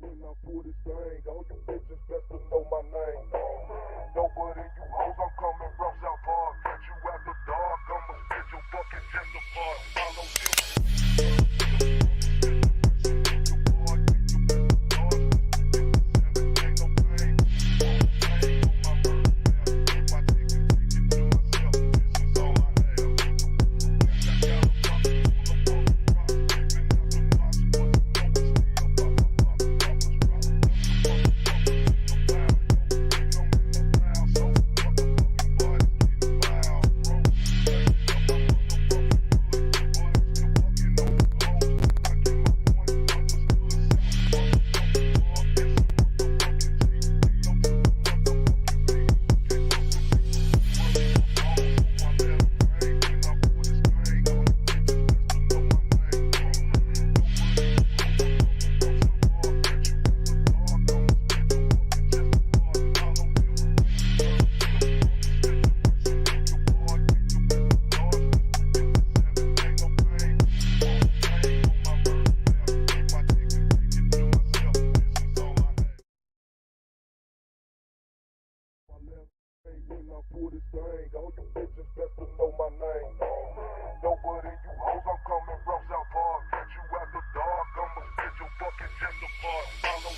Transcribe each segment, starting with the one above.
when I pull this thing. All you bitches best to know my name. Nobody you hoes, I'm coming from South Park. Catch you after dark, I'ma spit your fucking chest apart. Follow you. When I pull this thing, all you bitches best to know my name. Nobody you hoes, I'm coming from South Park. Catch you after dark, I'ma spit your fucking chest apart. Follow you.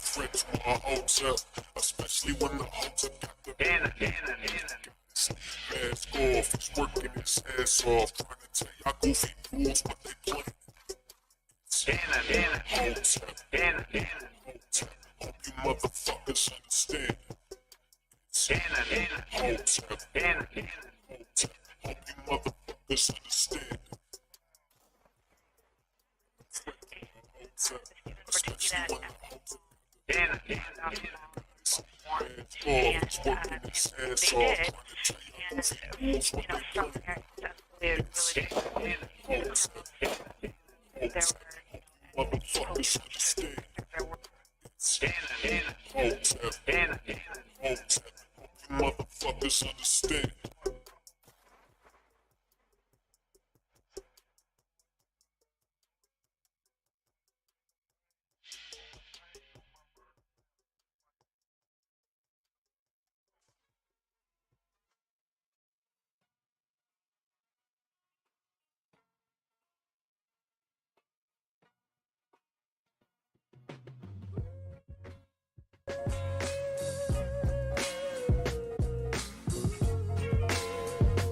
Friends from our Hotep, especially when the Hotep got the mask off, he's working his ass off, trying to tell y'all goofy fools what they playing. Hotep, hope you motherfuckers understand. Hotep, hope you motherfuckers understand. Especially when the Hotep he's working his ass off, trying to tell y'all goofy fools what they playing. Motherfuckers understand. Hotep, motherfuckers understand.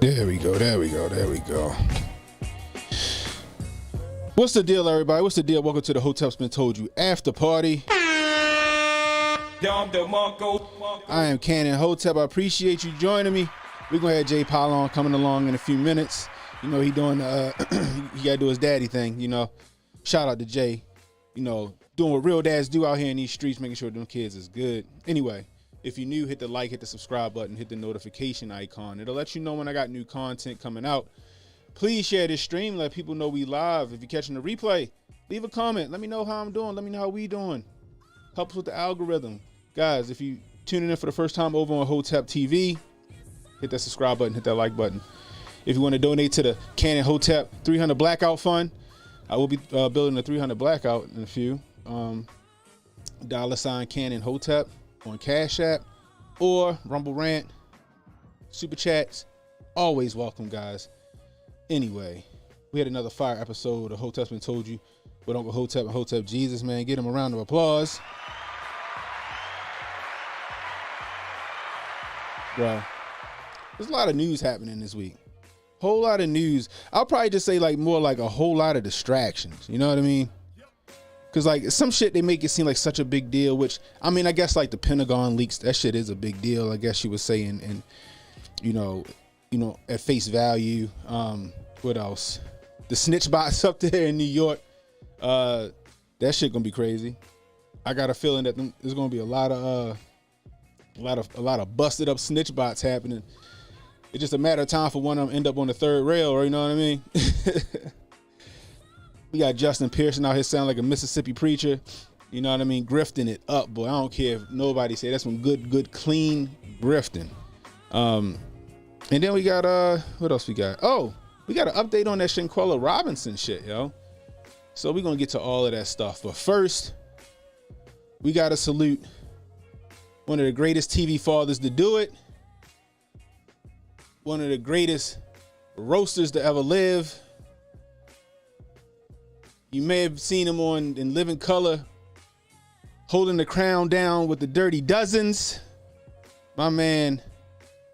There we go, there we go, there we go. What's the deal, everybody? What's the deal? Welcome to the Hotep's Been Told You After Party. I am Cannon Hotep. I appreciate you joining me. We're going to have Jay Pylon coming along in a few minutes. You know, he doing, he got to do his daddy thing, you know. Shout out to Jay, you know, doing what real dads do out here in these streets, making sure them kids is good. Anyway, if you're new, hit the like, hit the subscribe button, hit the notification icon. It'll let you know when I got new content coming out. Please share this stream. Let people know we live. If you're catching the replay, leave a comment. Let me know how I'm doing. Let me know how we doing. Help us with the algorithm. Guys, if you tuning in for the first time over on Hotep TV, hit that subscribe button, hit that like button. If you want to donate to the Cannon Hotep 300 Blackout Fund, I will be building a 300 Blackout in a few. $ Cannon Hotep on Cash App or Rumble Rant. Super Chats, always welcome, guys. Anyway, we had another fire episode of Hotep's Been Told You with Uncle Hotep and Hotep Jesus, man. Get him a round of applause. Bro, there's a lot of news happening this week. Whole lot of news. I'll probably just say like more like a whole lot of distractions. You know what I mean? Because like some shit, they make it seem like such a big deal, which I mean, I guess like the Pentagon leaks, that shit is a big deal. I guess she was saying, and you know, at face value. What else? The snitch bots up there in New York. That shit gonna be crazy. I got a feeling that there's gonna be a lot of busted up snitch bots happening. It's just a matter of time for one of them end up on the third rail, or you know what I mean? We got Justin Pearson out here sounding like a Mississippi preacher. You know what I mean? Grifting it up, boy. I don't care if nobody say that's some good, clean grifting. And then we got what else we got? Oh, we got an update on that Shanquella Robinson shit, yo. So we're gonna get to all of that stuff. But first, we gotta salute one of the greatest TV fathers to do it. One of the greatest roasters to ever live. You may have seen him in Living Color, holding the crown down with the Dirty Dozens. My man,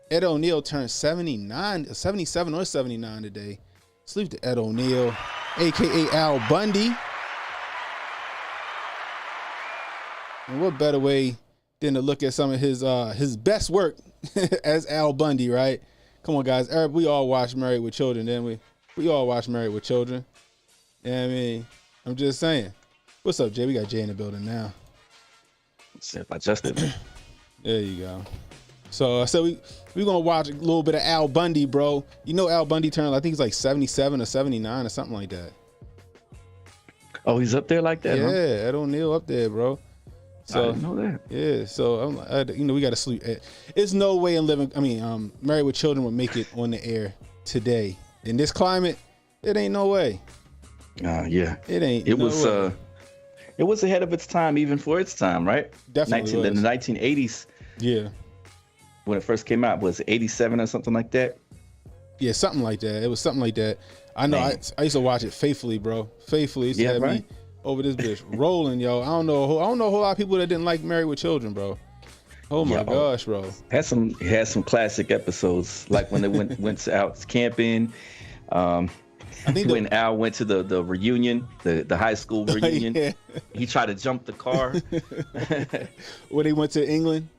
Ed O'Neill turned 77 or 79 today. Salute to Ed O'Neill, a.k.a. Al Bundy. And what better way than to look at some of his best work as Al Bundy, right? Come on, guys. We all watched Married with Children, didn't we? We all watched Married with Children. Yeah, I mean, I'm just saying. What's up, Jay? We got Jay in the building now. Let's I adjusted. There you go. So I said we're gonna watch a little bit of Al Bundy, bro. You know Al Bundy turned, I think he's like 77 or 79 or something like that. Oh, he's up there like that? Yeah, huh? Ed O'Neill up there, bro. So, I didn't know that. Yeah, so I'm like, we got to salute Ed. There's no way Married with Children would make it on the air today in this climate. It ain't no way. Yeah. It ain't. It was ahead of its time, even for its time, right? Definitely. In the 1980s. Yeah. When it first came out, was it 87 or something like that? Yeah, something like that. It was something like that. I know. I used to watch it faithfully, bro. Faithfully. It used to have me over this bitch rolling, yo. I don't know a whole lot of people that didn't like Married with Children, bro. Oh my gosh, bro. It had some classic episodes, like when they went out camping. I think when Al went to the reunion, the high school reunion, yeah. He tried to jump the car. When they went to England.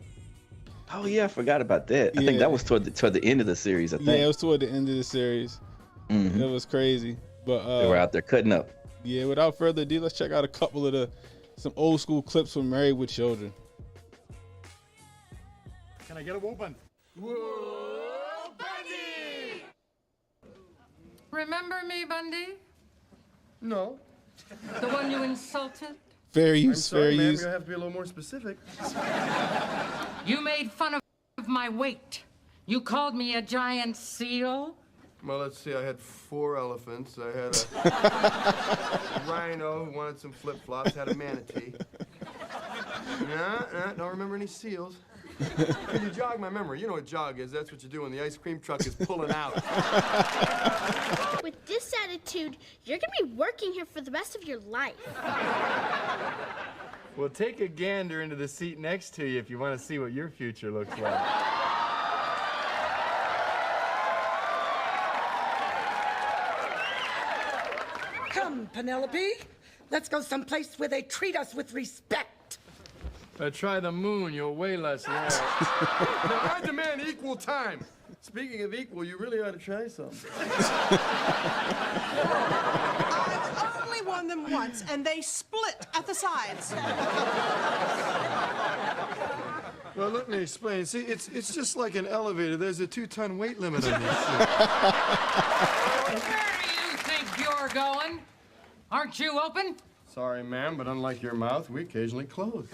Oh yeah, I forgot about that. Yeah. I think that was toward the end of the series. I think. Yeah, it was toward the end of the series. Mm-hmm. It was crazy, but they were out there cutting up. Yeah, without further ado, let's check out a couple of some old school clips from Married with Children. Can I get a open? Whoa, Bundy! Remember me, Bundy? No. The one you insulted? Fair use, I'm sorry, fair ma'am, use. you're gonna have to be a little more specific. You made fun of my weight. You called me a giant seal. Well, let's see. I had 4 elephants. I had a rhino who wanted some flip-flops. Had a manatee. Don't remember any seals. Can you jog my memory? You know what jog is. That's what you do when the ice cream truck is pulling out. With this attitude, you're gonna be working here for the rest of your life. Well, take a gander into the seat next to you if you want to see what your future looks like. Come, Penelope. Let's go someplace where they treat us with respect. Try the moon, you'll way less there. Now, I demand equal time. Speaking of equal, you really ought to try something. I've only won them once, and they split at the sides. Well, let me explain. See, it's just like an elevator. There's a 2-ton weight limit on these things. Where do you think you're going? Aren't you open? Sorry, ma'am, but unlike your mouth, we occasionally close.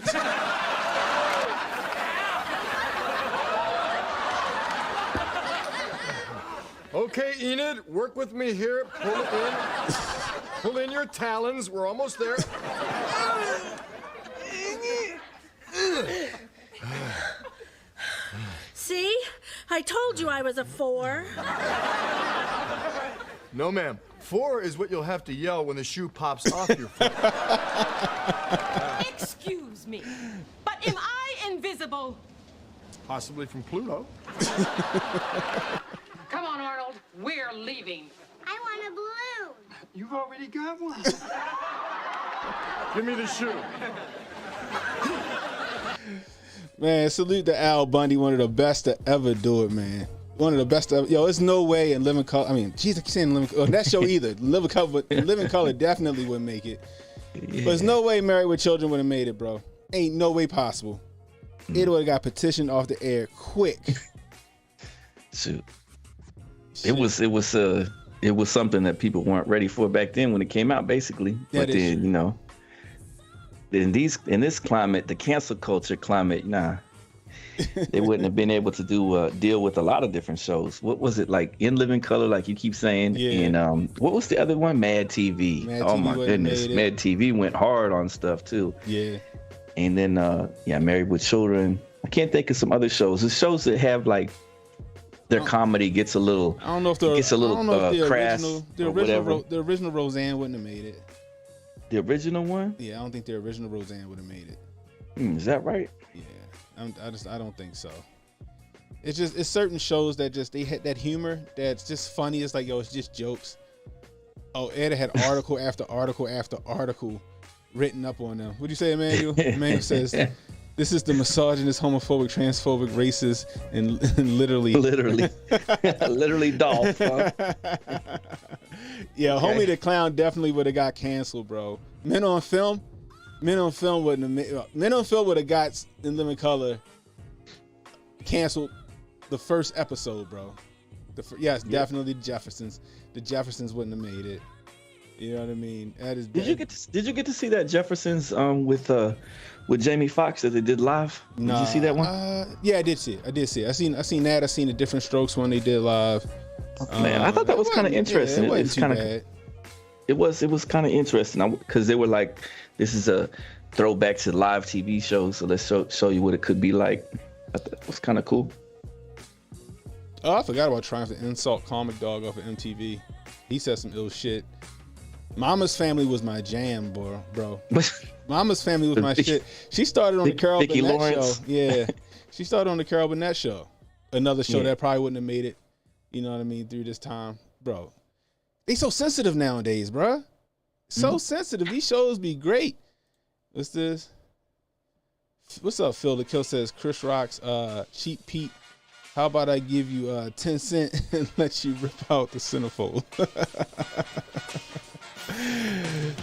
Okay, Enid, work with me here. Pull it in. Pull in your talons. We're almost there. See? I told you I was a 4. No, ma'am. 4 is what you'll have to yell when the shoe pops off your foot. Excuse me, but am I invisible? Possibly from Pluto. Come on, Arnold. We're leaving. I want a balloon. You've already got one. Give me the shoe. Man, salute to Al Bundy, one of the best to ever do it, man. One of the best ever. Yo, there's no way in Living Color. I mean, jeez, I keep saying Living Color. That show either. Living Color definitely wouldn't make it. Yeah. But there's no way Married with Children would have made it, bro. Ain't no way possible. It would have got petitioned off the air quick. Shoot. It was something that people weren't ready for back then when it came out, basically. But then, true. You know, in this climate, the cancel culture climate, nah, they wouldn't have been able to deal with a lot of different shows. What was it like? In Living Color, like you keep saying, yeah. And what was the other one? Mad TV. Oh my goodness, Mad TV went hard on stuff too. Yeah. And then Married with Children. I can't think of some other shows. The shows that have like their comedy gets a little. I don't know if the crass the original Roseanne wouldn't have made it. The original one? Yeah, I don't think the original Roseanne would have made it. Is that right? Yeah, I don't think so. It's certain shows that they had that humor that's just funny. It's like, yo, it's just jokes. Oh, Ed had article after article after article written up on them. What'd you say, Emmanuel? Emmanuel says, this is the misogynist, homophobic, transphobic, racist, and literally Dolph. Huh? Yeah, okay. Homie the Clown definitely would have got canceled, bro. Men on Film would have got In Living Color canceled the first episode, bro. Definitely Jeffersons. The Jeffersons wouldn't have made it. You know what I mean? That is. Did you get to see that Jeffersons with Jamie Foxx that they did live? Did you see that one? Yeah, I did see it. I seen that. I seen the Different Strokes one they did live. Man, I thought that was kind of interesting. Yeah, it wasn't too bad. It was kind of interesting because they were like, this is a throwback to live TV shows, so let's show you what it could be like. I thought it was kind of cool. Oh, I forgot about Triumph the Insult Comic Dog off of MTV. He said some ill shit. Mama's Family was my jam, bro. Mama's Family was my shit. She started on the Carol Burnett show. Yeah, she started on the Carol Burnett show. Another show that probably wouldn't have made it. You know what I mean? Through this time, bro. They so sensitive nowadays, bro. So sensitive. These shows be great. What's this? What's up, Phil? The Kill says Chris Rock's Cheap Pete. How about I give you 10 cents and let you rip out the centerfold?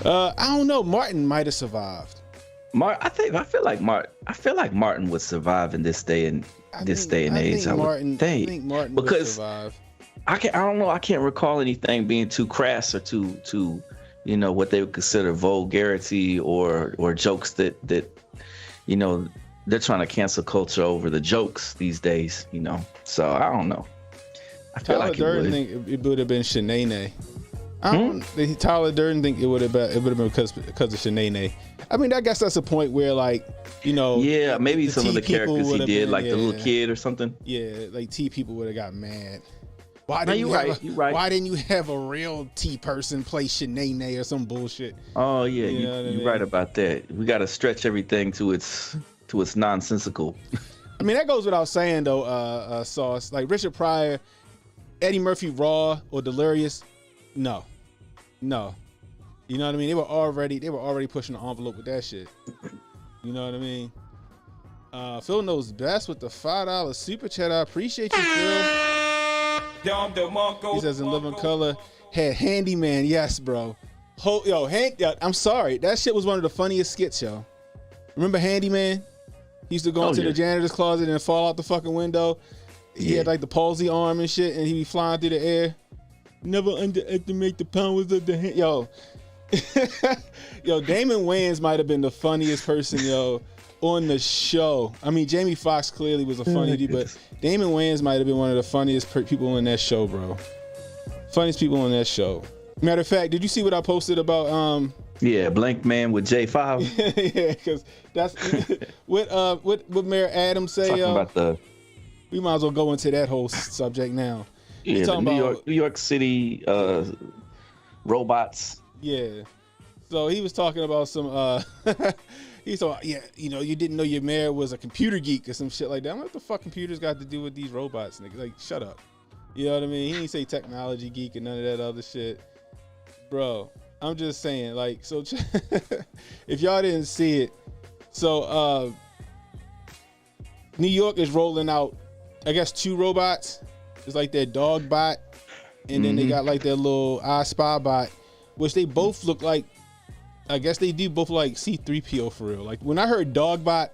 I don't know. Martin might have survived. I feel like Martin would survive in this day and age. I think Martin would survive. I don't know. I can't recall anything being too crass or too what they would consider vulgarity or jokes that they're trying to cancel culture over the jokes these days. So I don't know. I feel like it would have been Shanae. Tyler Durden think it would have been because of Shanae. I mean, I guess that's a point where maybe some of the characters he did, like the little kid or something. Yeah, like T people would have got mad. Why didn't you have a real T person play Shanae or some bullshit? Oh yeah, you're right about that. We got to stretch everything to its nonsensical. I mean, that goes without saying though. Sauce, like Richard Pryor, Eddie Murphy, Raw or Delirious, no. You know what I mean? They were already pushing the envelope with that shit. You know what I mean? Phil knows best with the $5 super chat. I appreciate you, Phil. He says in Living Color had Handyman. Yes, bro. I'm sorry. That shit was one of the funniest skits, yo. Remember Handyman? He used to go into the janitor's closet and fall out the fucking window. He had like the palsy arm and shit, and he'd be flying through the air. Never underestimate the powers of the hand. Yo, Damon Wayans might have been the funniest person, yo, on the show. I mean, Jamie Foxx clearly was a funny dude, but Damon Wayans might have been one of the funniest people in that show, bro. Funniest people on that show. Matter of fact, did you see what I posted about? Yeah, Blank Man with J5. Yeah, because that's what Mayor Adams say. Talking about we might as well go into that whole subject now. Yeah, the New York City robots. Yeah. So he was talking about some. He thought, you didn't know your mayor was a computer geek or some shit like that. What the fuck computers got to do with these robots, nigga? Like, shut up. You know what I mean? He didn't say technology geek and none of that other shit, bro. I'm just saying, like, so if y'all didn't see it, so New York is rolling out, I guess, 2 robots. It's like their dog bot, and then they got like their little I Spy bot, which they both look like, I guess they do both like C-3PO for real. Like when I heard dog bot,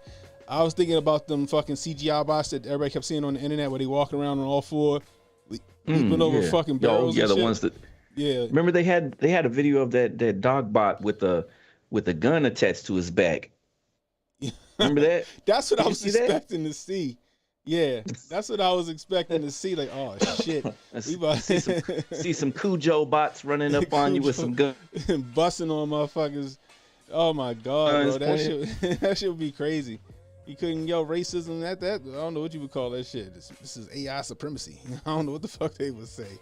I was thinking about them fucking CGI bots that everybody kept seeing on the internet where they walking around on all 4, leaping over fucking barrels. Yeah, and the shit. ones that. Yeah. Remember they had a video of that dog bot with a gun attached to his back. Remember that? That's what I was expecting to see. Yeah, that's what I was expecting to see. Like, oh shit, we about see some Cujo bots running up on you with some gun, busting on motherfuckers. Oh my god, bro, that shit would be crazy. You couldn't yell racism at that. I don't know what you would call that shit. This is AI supremacy. I don't know what the fuck they would say,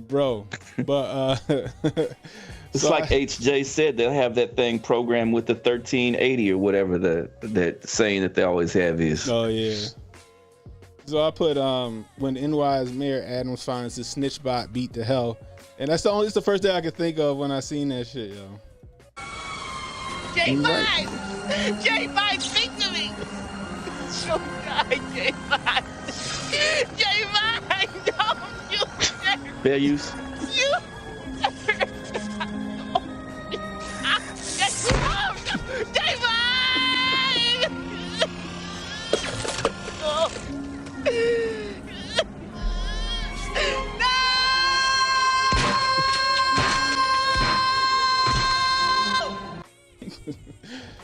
bro. But it's so like HJ said, they'll have that thing programmed with the 1380 or whatever that saying that they always have is. Oh yeah. So I put when NY's Mayor Adams finds his snitch bot beat to hell, and it's the first thing I could think of when I seen that shit, yo. J5, speak to me. So die, J5. J5, no, you. Fair use. You. J5.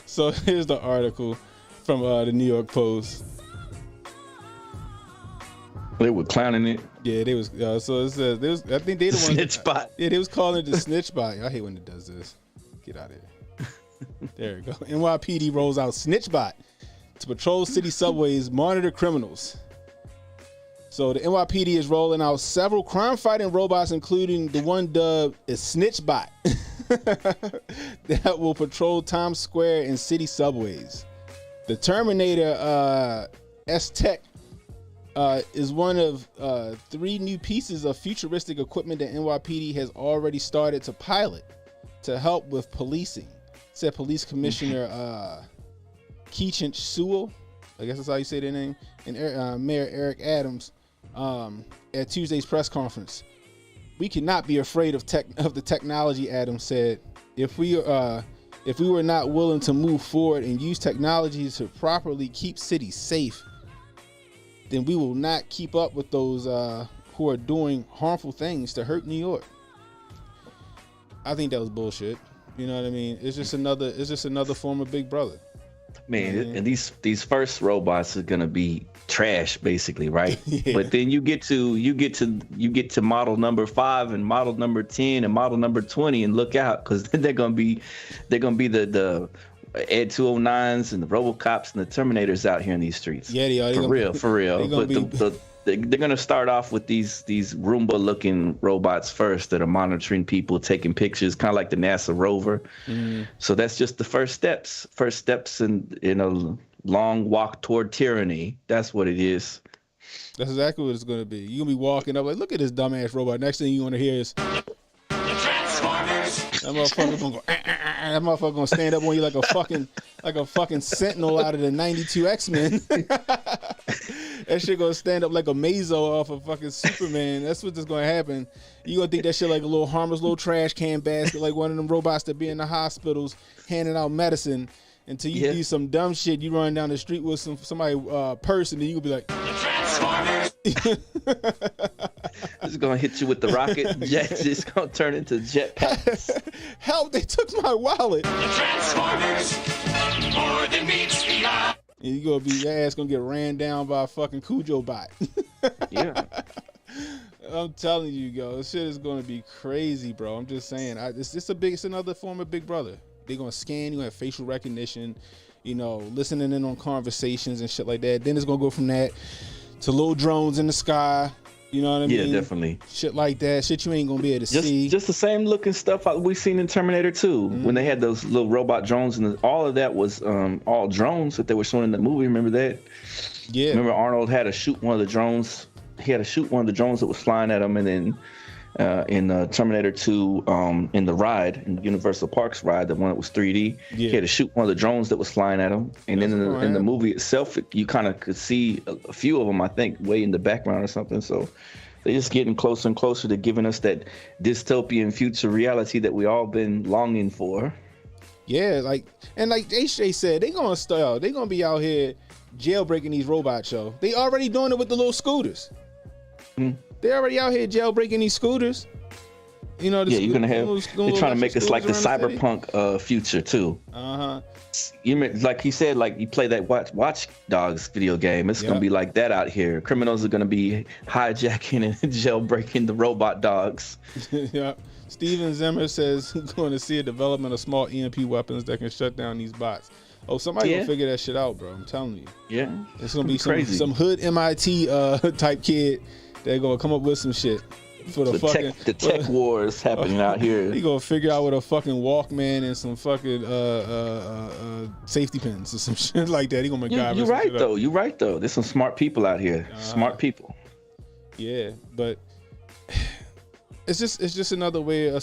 So here's the article from the New York Post. They were clowning it. Yeah, they was. So it says I think they the ones. Snitch bot. Yeah, they was calling it the snitch bot. I hate when it does this. Get out of here. There we go. NYPD rolls out snitch bot to patrol city subways, monitor criminals. So the NYPD is rolling out several crime-fighting robots, including the one dubbed as Snitch Bot, that will patrol Times Square and city subways. The Terminator S-Tech is one of 3 new pieces of futuristic equipment that NYPD has already started to pilot to help with policing, said Police Commissioner Keechant Sewell, I guess that's how you say their name, and Mayor Eric Adams at Tuesday's press conference. We cannot be afraid of the technology, Adams said. If we were not willing to move forward and use technology to properly keep cities safe, then we will not keep up with those who are doing harmful things to hurt New York. I think that was bullshit. You know what I mean? It's just another form of Big Brother. Man, and these first robots are gonna be trash, basically, right? Yeah. But then you get to model number 5 and model number 10 and model number 20, and look out, because they're gonna be the Ed 209s and the RoboCops and the Terminators out here in these streets. Yeah, they are. For real. But they're gonna start off with these Roomba-looking robots first that are monitoring people, taking pictures, kind of like the NASA rover. So that's just the first steps in a long walk toward tyranny. That's what it is. That's exactly what it's gonna be. You're gonna be walking up like, look at this dumbass robot. Next thing you want to hear is Transformers. That motherfucker gonna go. That motherfucker gonna stand up on you like a fucking sentinel out of the '92 X-Men. That shit gonna stand up like a Mazo off of fucking Superman. That's what's gonna happen. You gonna think that shit like a little harmless little trash can basket, like one of them robots that be in the hospitals handing out medicine. Until you do some dumb shit, you run down the street with somebody Pearson, and you gonna be like Transformers. It's gonna hit you with the rocket jets. It's gonna turn into jetpacks. Help! They took my wallet. Transformers, more than meets the eye. And you gonna be your ass gonna get ran down by a fucking Cujo bot. Yeah. I'm telling you, yo, this shit is gonna be crazy, bro. I'm just saying, it's another form of Big Brother. They're gonna scan, you have facial recognition, listening in on conversations and shit like that. Then it's gonna go from that to little drones in the sky. You know what I mean? Yeah, definitely. Shit like that. Shit you ain't gonna be able to see. Just the same looking stuff we seen in Terminator 2 when they had those little robot drones, and all of that was all drones that they were showing in the movie. Remember that? Yeah. Remember Arnold had to shoot one of the drones. He had to shoot one of the drones that was flying at him, and then in Terminator 2, in the ride, in the Universal Parks ride, the one that was 3D, he had to shoot one of the drones that was flying at him. And then in the movie itself, you kind of could see a few of them, I think, way in the background or something. So they're just getting closer and closer to giving us that dystopian future reality that we all been longing for. Yeah, like HJ said, they're gonna be out here jailbreaking these robots, yo. They already doing it with the little scooters. They're already out here jailbreaking these scooters. You're gonna have. They're trying to make this like the cyberpunk future too. Like he said, like you play that Watch Dogs video game. It's gonna be like that out here. Criminals are gonna be hijacking and jailbreaking the robot dogs. Yeah. Steven Zimmer says going to see a development of small EMP weapons that can shut down these bots. Oh, somebody gonna figure that shit out, bro. I'm telling you. Yeah. It's gonna be some hood MIT type kid that's gonna come up with some shit for the tech wars happening out here. He gonna figure out with a fucking Walkman and some fucking safety pins or some shit like that. He gonna MacGyver. You're right though. There's some smart people out here. Smart people. Yeah, but it's just another way a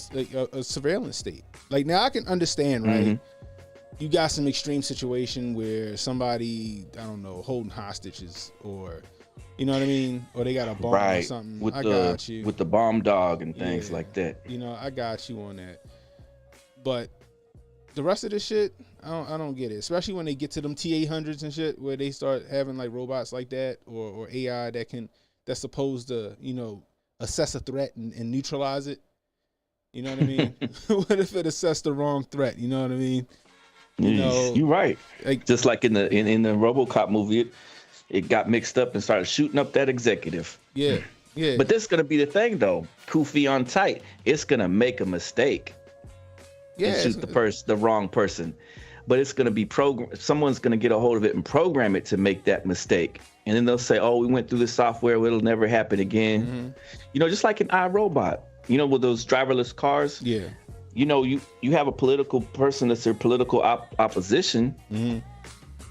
surveillance state. Like now I can understand, right? You got some extreme situation where somebody, I don't know, holding hostages, or you know what I mean, or they got a bomb or something. Got you with the bomb dog and things like that. I got you on that. But the rest of this shit, I don't get it. Especially when they get to them T-800s and shit, where they start having like robots like that, or AI that's supposed to assess a threat and neutralize it. You know what I mean? What if it assessed the wrong threat? You know what I mean? You're right. Just like in the RoboCop movie, it got mixed up and started shooting up that executive. Yeah. But this is gonna be the thing, though. Kufi on tight. It's gonna make a mistake. And shoot the wrong person. But it's gonna be someone's gonna get a hold of it and program it to make that mistake. And then they'll say, "Oh, we went through the software. It'll never happen again." Just like an iRobot. With those driverless cars. Yeah. You have a political person that's their political opposition.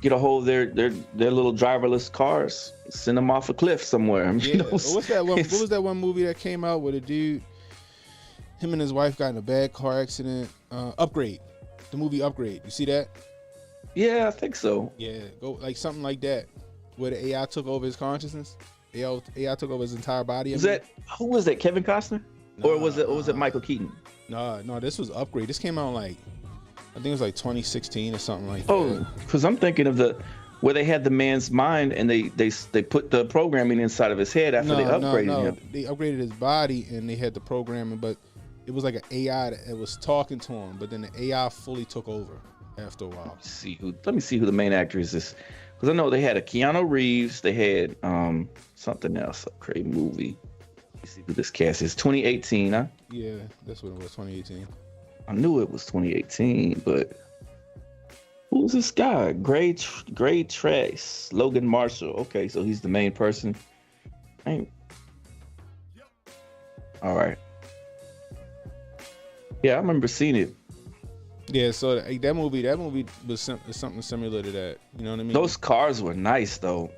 Get a hold of their little driverless cars, send them off a cliff somewhere. Yeah. What's that one? What was that one movie that came out with a dude? Him and his wife got in a bad car accident. Upgrade, the movie Upgrade. You see that? Yeah, I think so. Yeah, go like something like that, where the AI took over his consciousness. AI took over his entire body. Who was that? Kevin Costner? Or was it Michael Keaton? No, this was Upgrade. This came out I think it was like 2016 or something like that. Oh, because I'm thinking of where they had the man's mind and they put the programming inside of his head after they upgraded him. They upgraded his body and they had the programming, but it was like an AI that was talking to him, but then the AI fully took over after a while. Let me see who the main actor is. This, because I know they had a Keanu Reeves. They had something else, a crazy movie. Let me see who this cast is. 2018, huh? Yeah, that's what it was. 2018. I knew it was 2018, but who's this guy? Gray Trace, Logan Marshall. Okay, so he's the main person. All right. Yeah, I remember seeing it. Yeah, so that movie was something similar to that. You know what I mean? Those cars were nice though.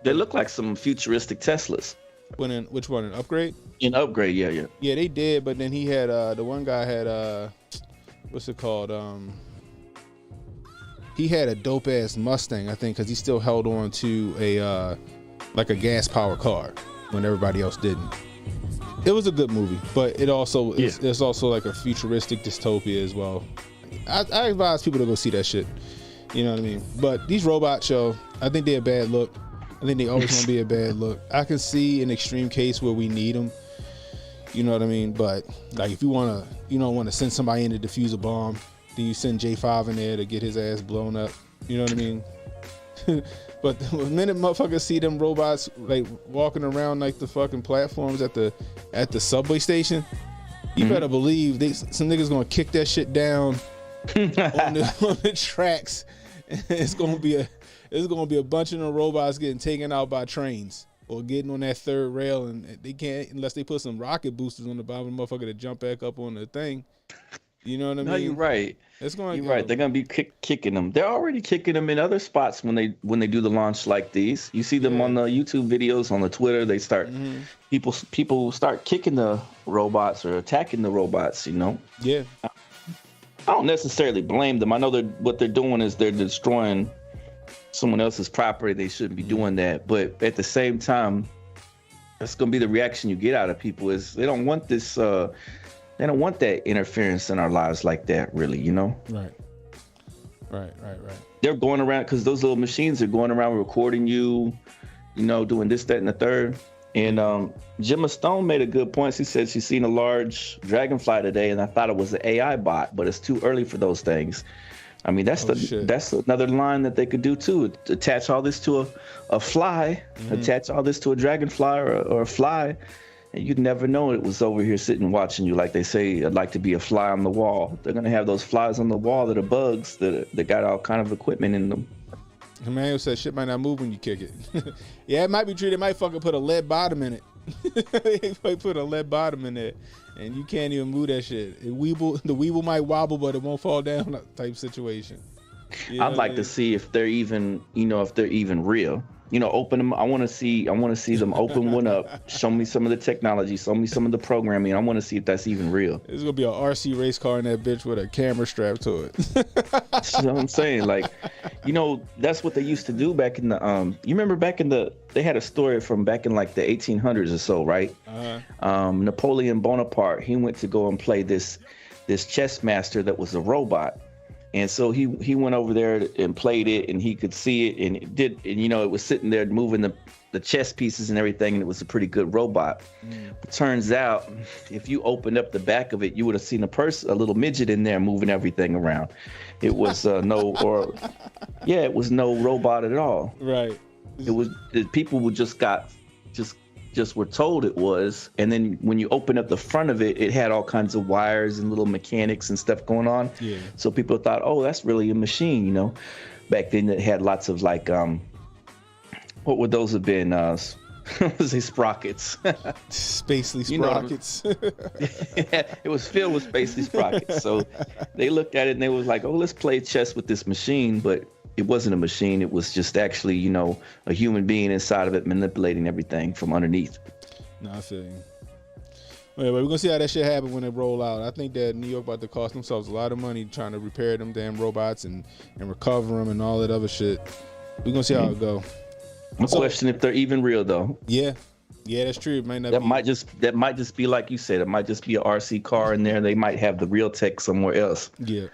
They look like some futuristic Teslas. Which one? An Upgrade? In Upgrade, yeah. Yeah, they did, but then he had the one guy had what's it called? He had a dope ass Mustang, I think, because he still held on to a like a gas powered car when everybody else didn't. It was a good movie, but it's also like a futuristic dystopia as well. I advise people to go see that shit. You know what I mean? But these robots show, I think they're a bad look. I think they always gonna be a bad look. I can see an extreme case where we need them. You know what I mean? But like, if you want to send somebody in to defuse a bomb, then you send J5 in there to get his ass blown up. You know what I mean? But the minute motherfuckers see them robots like walking around like the fucking platforms at the subway station, you better believe some niggas gonna kick that shit down on the tracks. It's gonna be a bunch of them robots getting taken out by trains or getting on that third rail, and they can't unless they put some rocket boosters on the bottom of the motherfucker to jump back up on the thing. You know what I mean? No, you're right. You're right. They're gonna be kicking them. They're already kicking them in other spots when they do the launch like these. You see them on the YouTube videos, on the Twitter. They start people start kicking the robots or attacking the robots. You know. Yeah. I don't necessarily blame them. I know what they're doing is they're destroying someone else's property. They shouldn't be doing that. But at the same time, that's gonna be the reaction you get out of people. Is they don't want this. They don't want that interference in our lives like that, really, you know? Right. They're going around, because those little machines are going around recording you, you know, doing this, that, and the third. And Gemma Stone made a good point. She said she's seen a large dragonfly today, and I thought it was an AI bot, but it's too early for those things. I mean, that's another line that they could do, too. Attach all this to a fly, attach all this to a dragonfly or a fly, and you'd never know it was over here sitting watching you. Like they say, I'd like to be a fly on the wall. They're going to have those flies on the wall that are bugs that got all kind of equipment in them. The man who said shit might not move when you kick it. Yeah, it might be true. They might fucking put a lead bottom in it. They might put a lead bottom in it, and you can't even move that shit. The weeble might wobble, but it won't fall down type situation. You know I'd like to see if they're even, if they're even real. Open them. I want to see them open one up. Show me some of the technology. Show me some of the programming. I want to see if that's even real. There's gonna be an RC race car in that bitch with a camera strapped to it. You know what I'm saying? Like, that's what they used to do back in the. You remember they had a story from back in like the 1800s or so, right? Napoleon Bonaparte. He went to go and play this chess master that was a robot. And so he went over there and played it, and he could see it, and it was sitting there moving the chess pieces and everything, and it was a pretty good robot. It turns out, if you opened up the back of it, you would have seen a little midget in there moving everything around. It was it was no robot at all. Right. It was people were just were told it was, and then when you open up the front of it, it had all kinds of wires and little mechanics and stuff going on. Yeah. So people thought, oh, that's really a machine, Back then it had lots of like, what would those have been? Was they sprockets? Spacely sprockets. It was filled with spacely sprockets. So they looked at it and they was like, oh, let's play chess with this machine, but it wasn't a machine. It was just actually, a human being inside of it manipulating everything from underneath. No, I feel you. Anyway, we're going to see how that shit happen when they roll out. I think that New York about to cost themselves a lot of money trying to repair them damn robots and recover them and all that other shit. We're going to see how it go. I'm questioning if they're even real, though. Yeah. Yeah, that's true. It might not that might just be like you said. It might just be an RC car in there. They might have the real tech somewhere else. Yeah.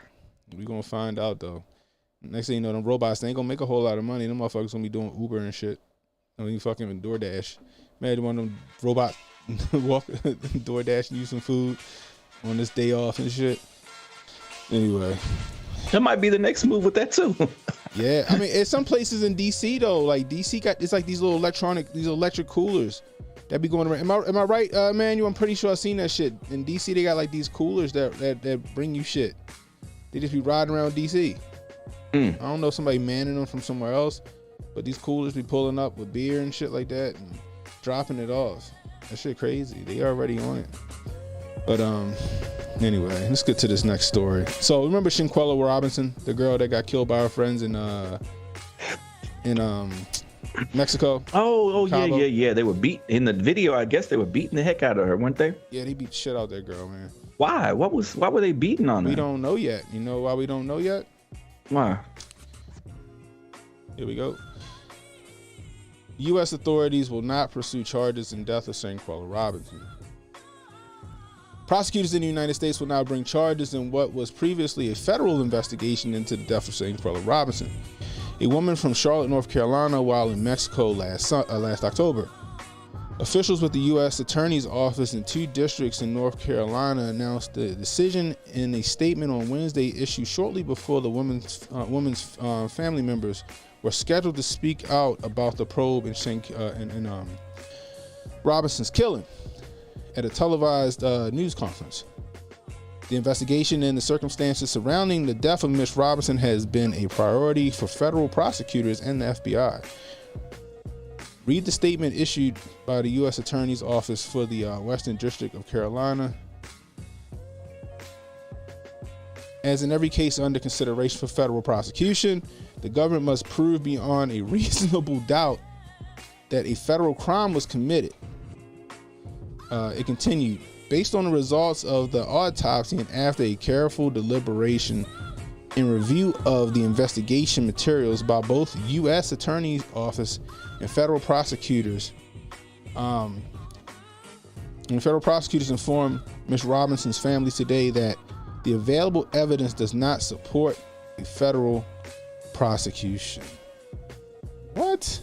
We're going to find out, though. Next thing you know, them robots, they ain't gonna make a whole lot of money. Them motherfuckers gonna be doing Uber and shit. I mean, fucking DoorDash. Man, one of them robot walk DoorDash and use some food on this day off and shit. Anyway, that might be the next move with that too. Yeah, I mean, it's some places in DC though. Like DC got it's like these electric coolers that be going around. Am I right, Manuel? I'm pretty sure I've seen that shit in DC. They got like these coolers that bring you shit. They just be riding around DC. I don't know, somebody manning them from somewhere else, but these coolers be pulling up with beer and shit like that. And dropping it off. That shit crazy. They already on it. But anyway, let's get to this next story. So remember Shanquella Robinson, the girl that got killed by her friends in Mexico? Oh yeah. They were beat in the video. I guess they were beating the heck out of her, weren't they? Yeah, they beat shit out that girl, man. Why? Why were they beating on her? We don't know yet. You know why we don't know yet? Why? Here we go. U.S. authorities will not pursue charges in death of Shanquella Robinson. Prosecutors in the United States will now bring charges in what was previously a federal investigation into the death of Shanquella Robinson, a woman from Charlotte, North Carolina, while in Mexico last October. Officials with the U.S. Attorney's Office in 2 districts in North Carolina announced the decision in a statement on Wednesday issued shortly before the woman's family members were scheduled to speak out about the probe in Robinson's killing at a televised news conference. The investigation and the circumstances surrounding the death of Ms. Robinson has been a priority for federal prosecutors and the FBI. Read the statement issued by the U.S. Attorney's Office for the Western District of Carolina. As in every case under consideration for federal prosecution, the government must prove beyond a reasonable doubt that a federal crime was committed. It continued, based on the results of the autopsy and after a careful deliberation and review of the investigation materials by both U.S. Attorney's Office and federal prosecutors. And federal prosecutors informed Ms. Robinson's family today that the available evidence does not support a federal prosecution. What?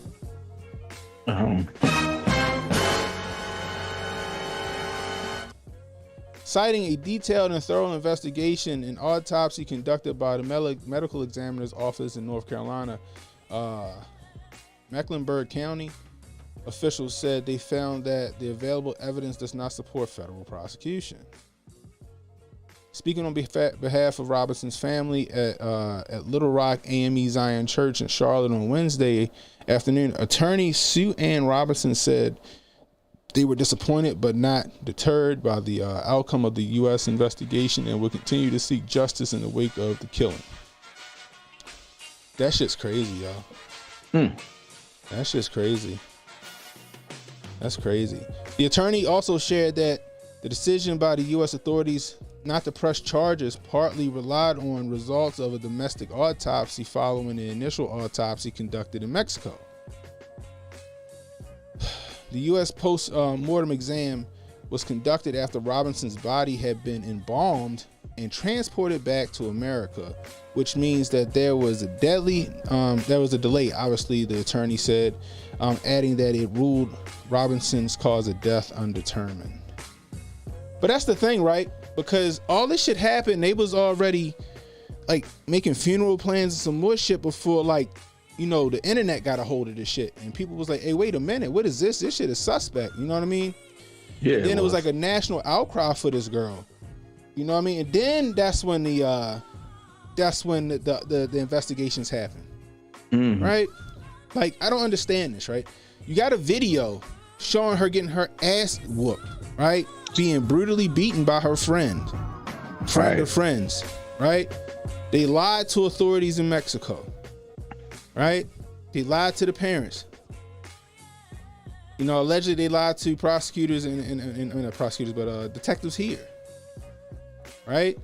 Citing a detailed and thorough investigation and autopsy conducted by the medical examiner's office in North Carolina, Mecklenburg County, officials said they found that the available evidence does not support federal prosecution. Speaking on behalf of Robinson's family at Little Rock AME Zion Church in Charlotte on Wednesday afternoon, attorney Sue Ann Robinson said they were disappointed but not deterred by the outcome of the U.S. investigation and will continue to seek justice in the wake of the killing. That shit's crazy, y'all. That shit's crazy. That's crazy. The attorney also shared that the decision by the U.S. authorities not to press charges partly relied on results of a domestic autopsy following the initial autopsy conducted in Mexico. The U.S. post-mortem exam was conducted after Robinson's body had been embalmed and transported back to America, which means that there was a delay, obviously, the attorney said, adding that it ruled Robinson's cause of death undetermined. But that's the thing, right? Because all this shit happened, they was already like making funeral plans and some more shit before, like, you know, the internet got a hold of this shit and people was like, hey, wait a minute, what is this? This shit is suspect. You know what I mean? Yeah. And then it was like a national outcry for this girl. You know what I mean? And then that's when the investigations happen. Right? Like, I don't understand this, right? You got a video showing her getting her ass whooped, right? Being brutally beaten by her friend of friends, right? They lied to authorities in Mexico, right? They lied to the parents. You know, allegedly they lied to prosecutors and not prosecutors, but detectives here, right?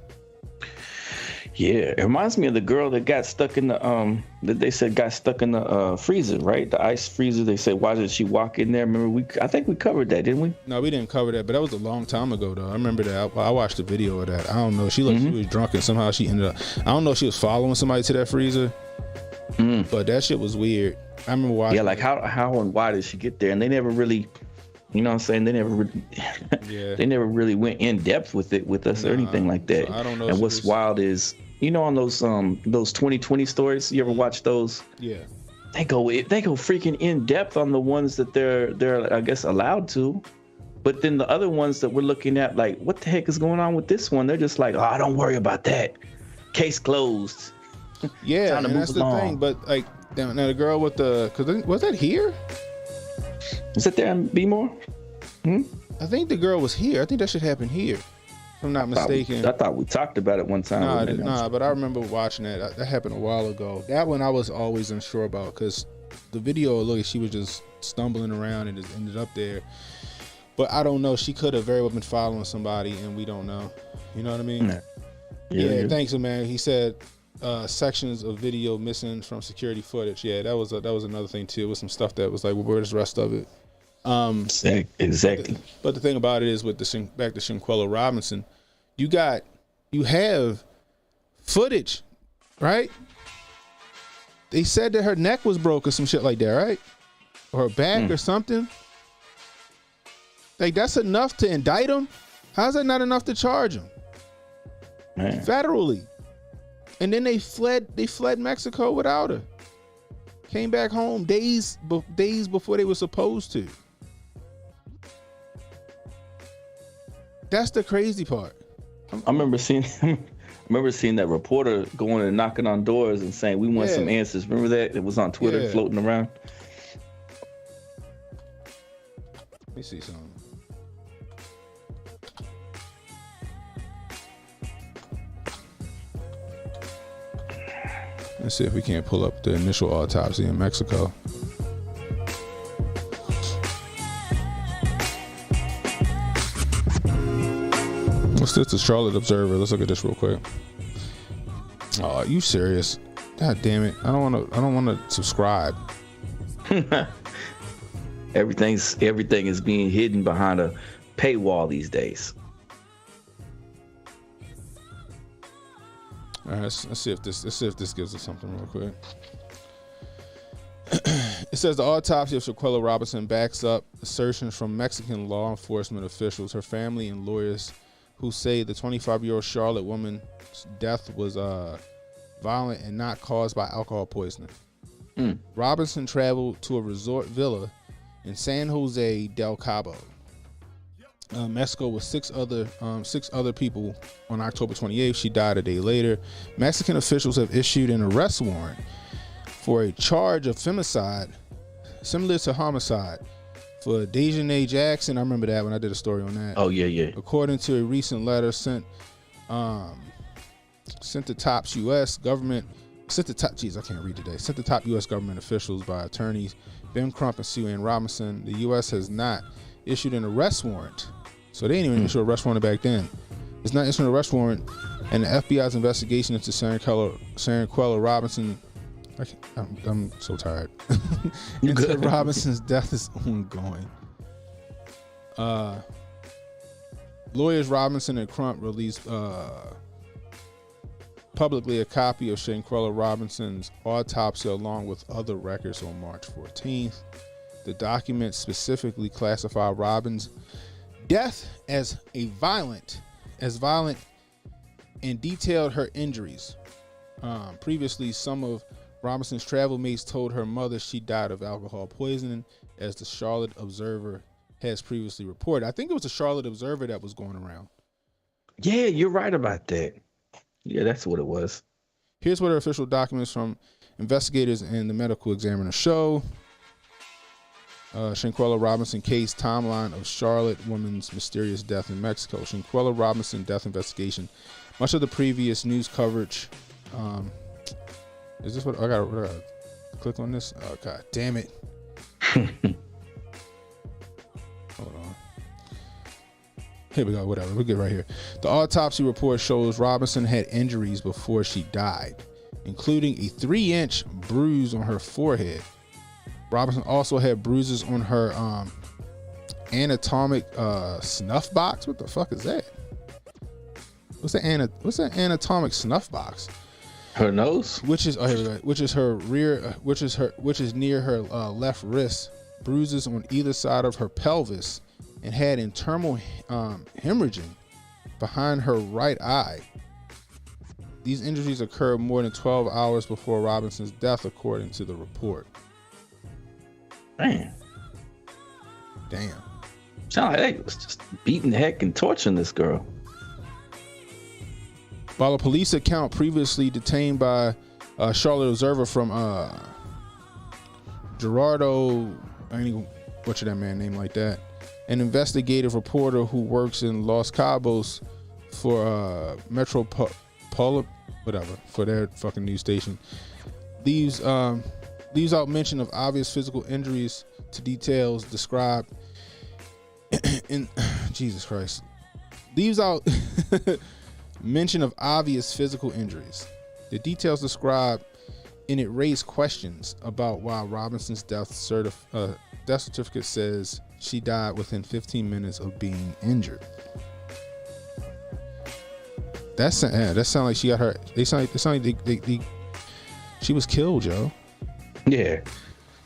Yeah, it reminds me of the girl that got stuck in the that they said got stuck in the freezer, right? The ice freezer. They said, why did she walk in there? Remember, I think we covered that, didn't we? No, we didn't cover that, but that was a long time ago, though. I remember that. I watched the video of that. I don't know. She looked, she was drunk and somehow she ended up. I don't know if she was following somebody to that freezer, but that shit was weird. I remember watching. Yeah, like how and why did she get there? And they never really, you know what I'm saying? They never really, they never really went in depth with it with us or anything like that. So I don't know. And what's wild is, you know, on those 2020 stories, you ever watch those? Yeah. They go freaking in depth on the ones that they're I guess allowed to, but then the other ones that we're looking at, like, what the heck is going on with this one? They're just like, oh, don't worry about that. Case closed. Yeah, and that's the thing. But like, now the girl with the, was that here? Is it there in B-more? I think the girl was here. I think that should happen here, if I'm not mistaken. I thought we talked about it one time. Nah, but I remember watching that. That happened a while ago. That one I was always unsure about because the video, look, she was just stumbling around and just ended up there. But I don't know. She could have very well been following somebody, and we don't know. You know what I mean? Yeah. Thanks, man. He said sections of video missing from security footage. Yeah, that was another thing too. With some stuff that was like, well, where's the rest of it? Exactly. But the thing about it is, with back to Shanquella Robinson, you have footage, right? They said that her neck was broke or some shit like that, right? Or her back or something. Like, that's enough to indict him? How's that not enough to charge him? Man. Federally. And then they fled Mexico without her. Came back home days before they were supposed to. That's the crazy part. I remember seeing that reporter going and knocking on doors and saying, we want some answers. Remember that? It was on Twitter floating around. Let me see something. Let's see if we can't pull up the initial autopsy in Mexico. What's this? The Charlotte Observer. Let's look at this real quick. Oh, are you serious? God damn it! I don't want to subscribe. Everything is being hidden behind a paywall these days. All right, let's see if this gives us something real quick. It says the autopsy of Shanquella Robinson backs up assertions from Mexican law enforcement officials, her family, and lawyers who say the 25-year-old Charlotte woman's death was violent and not caused by alcohol poisoning. Robinson traveled to a resort villa in San Jose del Cabo, Mexico, with six other people on October 28th. She died a day later. Mexican officials have issued an arrest warrant for a charge of femicide similar to homicide for Dejanay Jackson. I remember that when I did a story on that. Oh yeah. According to a recent letter sent to top U.S. government officials by attorneys Ben Crump and Sue Ann Robinson, the U.S. has not issued an arrest warrant. So they didn't even issue an arrest warrant back then. It's not issuing an arrest warrant, and the FBI's investigation into Shanquella Robinson. I'm so tired. Into Robinson's death is ongoing. Lawyers Robinson and Crump released publicly a copy of Shanquella Robinson's autopsy along with other records on March 14th. The documents specifically classify Robin's death as violent and detailed her injuries. Previously, some of Robinson's travel mates told her mother she died of alcohol poisoning, as the Charlotte Observer has previously reported. I think it was the Charlotte Observer that was going around. Yeah, you're right about that. Yeah, that's what it was. Here's what her official documents from investigators and the medical examiner show. Shanquella Robinson case timeline of Charlotte woman's mysterious death in Mexico. Shanquella Robinson death investigation. Much of the previous news coverage. Is this what I gotta click on this? Oh god damn it. Hold on. Here we go, whatever. We'll get right here. The autopsy report shows Robinson had injuries before she died, including a 3-inch bruise on her forehead. Robinson also had bruises on her anatomic snuff box. What the fuck is that? What's that anatomic snuff box? Her nose, which is her rear, which is near her left wrist. Bruises on either side of her pelvis, and had internal hemorrhaging behind her right eye. These injuries occurred more than 12 hours before Robinson's death, according to the report. Damn. Sound like they was just beating the heck and torturing this girl. While a police account previously detained by Charlotte Observer from Gerardo, butcher that man's name like that. An investigative reporter who works in Los Cabos for whatever, for their fucking news station. Leaves out mention of obvious physical injuries to details described in Jesus Christ. Leaves out mention of obvious physical injuries. The details described in it raise questions about why Robinson's death certificate says she died within 15 minutes of being injured. That sound like she got her. They sound like she was killed, Joe. Yeah.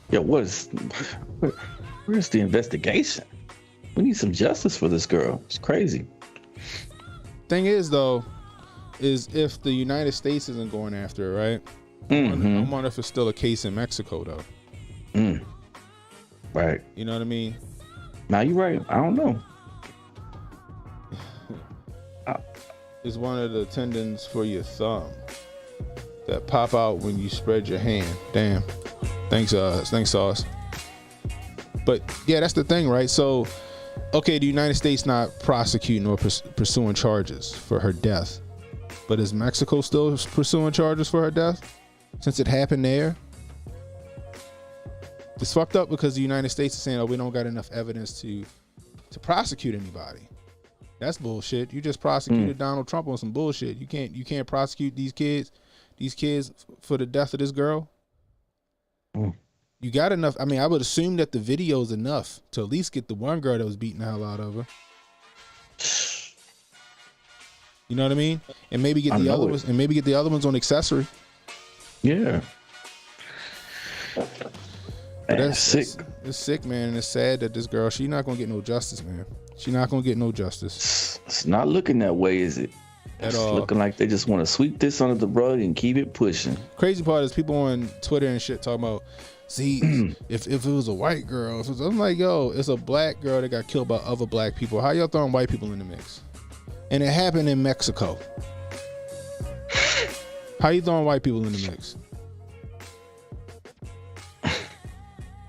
Yo, where's the investigation? We need some justice for this girl. It's crazy. Thing is, though, is if the United States isn't going after her, right? Mm-hmm. I wonder if it's still a case in Mexico, though. Right. You know what I mean? Now you're right. I don't know. It's one of the tendons for your thumb that pop out when you spread your hand. Damn. Thanks, Sauce. But yeah, that's the thing, right? So, okay, the United States not prosecuting or pursuing charges for her death, but is Mexico still pursuing charges for her death since it happened there? It's fucked up because the United States is saying, "Oh, we don't got enough evidence to prosecute anybody." That's bullshit. You just prosecuted Donald Trump on some bullshit. You can't prosecute these kids for the death of this girl. You got enough. I mean, I would assume that the video is enough to at least get the one girl that was beating the hell out of her. You know what I mean? And maybe get the other ones. And maybe get the other ones on accessory. Yeah. But that's sick. It's sick, man, and it's sad that this girl, she's not gonna get no justice, man. She's not gonna get no justice. It's not looking that way, is it? It's looking like they just want to sweep this under the rug and keep it pushing. Crazy part is people on Twitter and shit talking about, see, if it was a white girl, I'm like, yo, it's a black girl that got killed by other black people. How y'all throwing white people in the mix? And it happened in Mexico. How you throwing white people in the mix?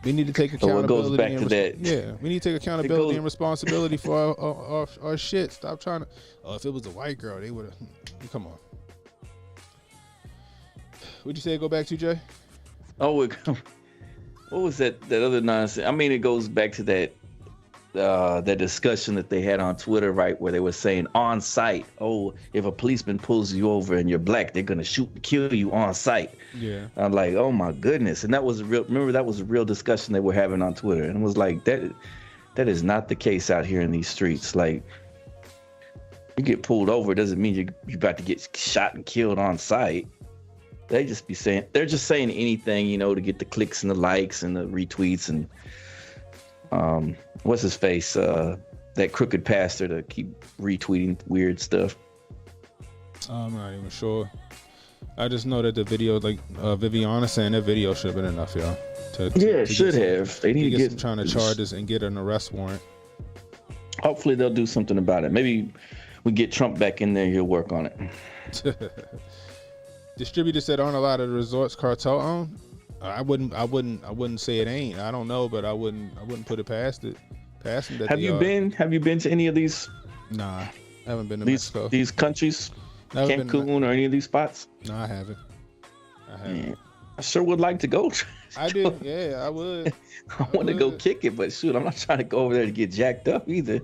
We need to take accountability. So it goes back to that. Yeah, we need to take accountability and responsibility for our shit. Stop trying to. Oh, if it was a white girl, they would have. Come on. What'd you say? Go back to, Jay? Oh, what was that other nonsense? I mean, it goes back to that discussion that they had on Twitter, right, where they were saying on site, oh, if a policeman pulls you over and you're black, they're gonna shoot and kill you on site. Yeah. I'm like, oh my goodness. And that was a real discussion they were having on Twitter. And it was like, that is not the case out here in these streets. Like, you get pulled over doesn't mean you're about to get shot and killed on site. They're just saying anything, to get the clicks and the likes and the retweets and what's his face? That crooked pastor to keep retweeting weird stuff. I'm not even sure. I just know that the video, like Viviana saying, that video should have been enough, y'all. It should have. They need to get some trying to charge us and get an arrest warrant. Hopefully they'll do something about it. Maybe we get Trump back in there. He'll work on it. Distributor said, aren't a lot of the resorts cartel owned? I wouldn't say it ain't. I don't know, but I wouldn't put it past them. Have you been to any of these? Nah, I haven't been to Mexico. These countries, Cancun or any of these spots? No, I haven't. Man, I sure would like to go. I do. Yeah, I would. I want to go kick it, but shoot, I'm not trying to go over there to get jacked up either.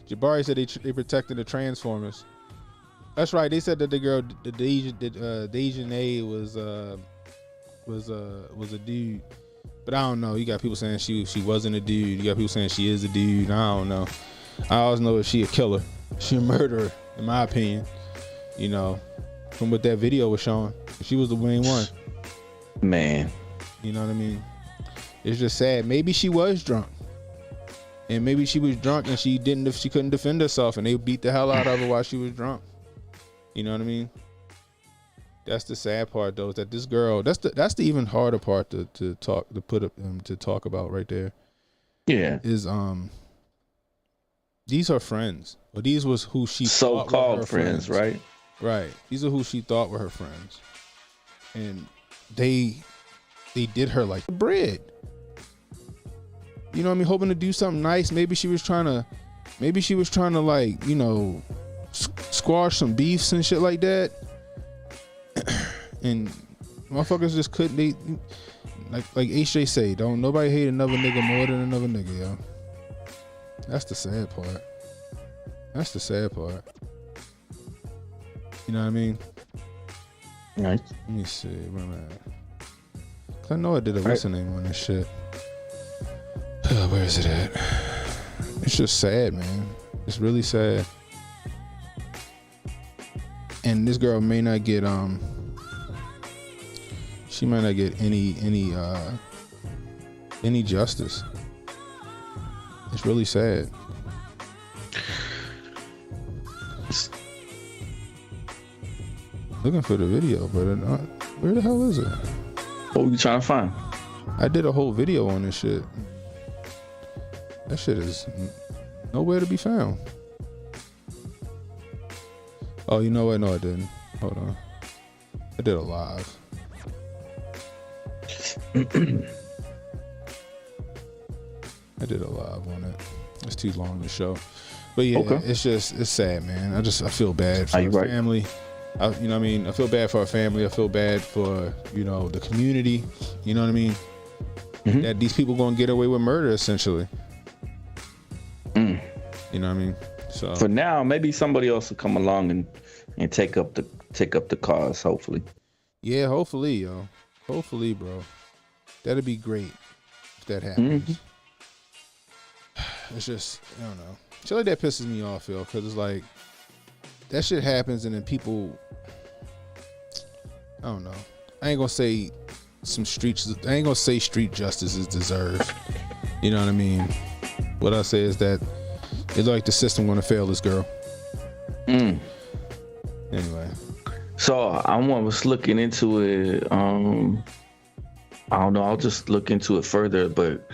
Jabari said they protected the Transformers. That's right. They said that the girl, the Dejanay was a dude, but I don't know. You got people saying she wasn't a dude. You got people saying she is a dude. I don't know. I always know if she a killer, she a murderer, in my opinion. From what that video was showing, she was the main one. Man, you know what I mean? It's just sad. Maybe she was drunk, and maybe she was drunk and she couldn't defend herself, and they beat the hell out of her while she was drunk. You know what I mean? That's the sad part, though, is that this girl. That's the even harder part to talk about right there. Yeah, is these are friends, or these was who she so-called friends, right? Right. These are who she thought were her friends, and they did her like bread. You know what I mean? Hoping to do something nice. Maybe she was trying to like, you know, squash some beefs and shit like that. And motherfuckers just couldn't. They like HJ say, don't nobody hate another nigga more than another nigga, yo. That's the sad part. That's the sad part. You know what I mean? Right. Let me see. Where am I at? 'Cause I know I did a what's the name on this shit. Where is it at? It's just sad, man. It's really sad. And this girl may not get she might not get any justice. It's really sad. Looking for the video, but where the hell is it? What were you trying to find? I did a whole video on this shit. That shit is nowhere to be found. Oh, you know what? No, I didn't. Hold on. I did a live. I did a live on it. It's too long to show. But yeah, okay. It's sad, man. I feel bad for our family. You know what I mean? I feel bad for our family. I feel bad for, you know, the community. You know what I mean? Mm-hmm. That these people gonna get away with murder, essentially. You know what I mean? So for now, maybe somebody else will come along and take up the cause. Hopefully. Yeah, hopefully, yo. Hopefully, bro. That'd be great if that happens. Mm-hmm. It's just, I don't know. Shit like that pisses me off, yo, because it's like that shit happens and then people, I don't know. I ain't gonna say street justice is deserved. You know what I mean? What I say is that it's like the system gonna fail this girl. Anyway. So I was looking into it. I don't know. I'll just look into it further. But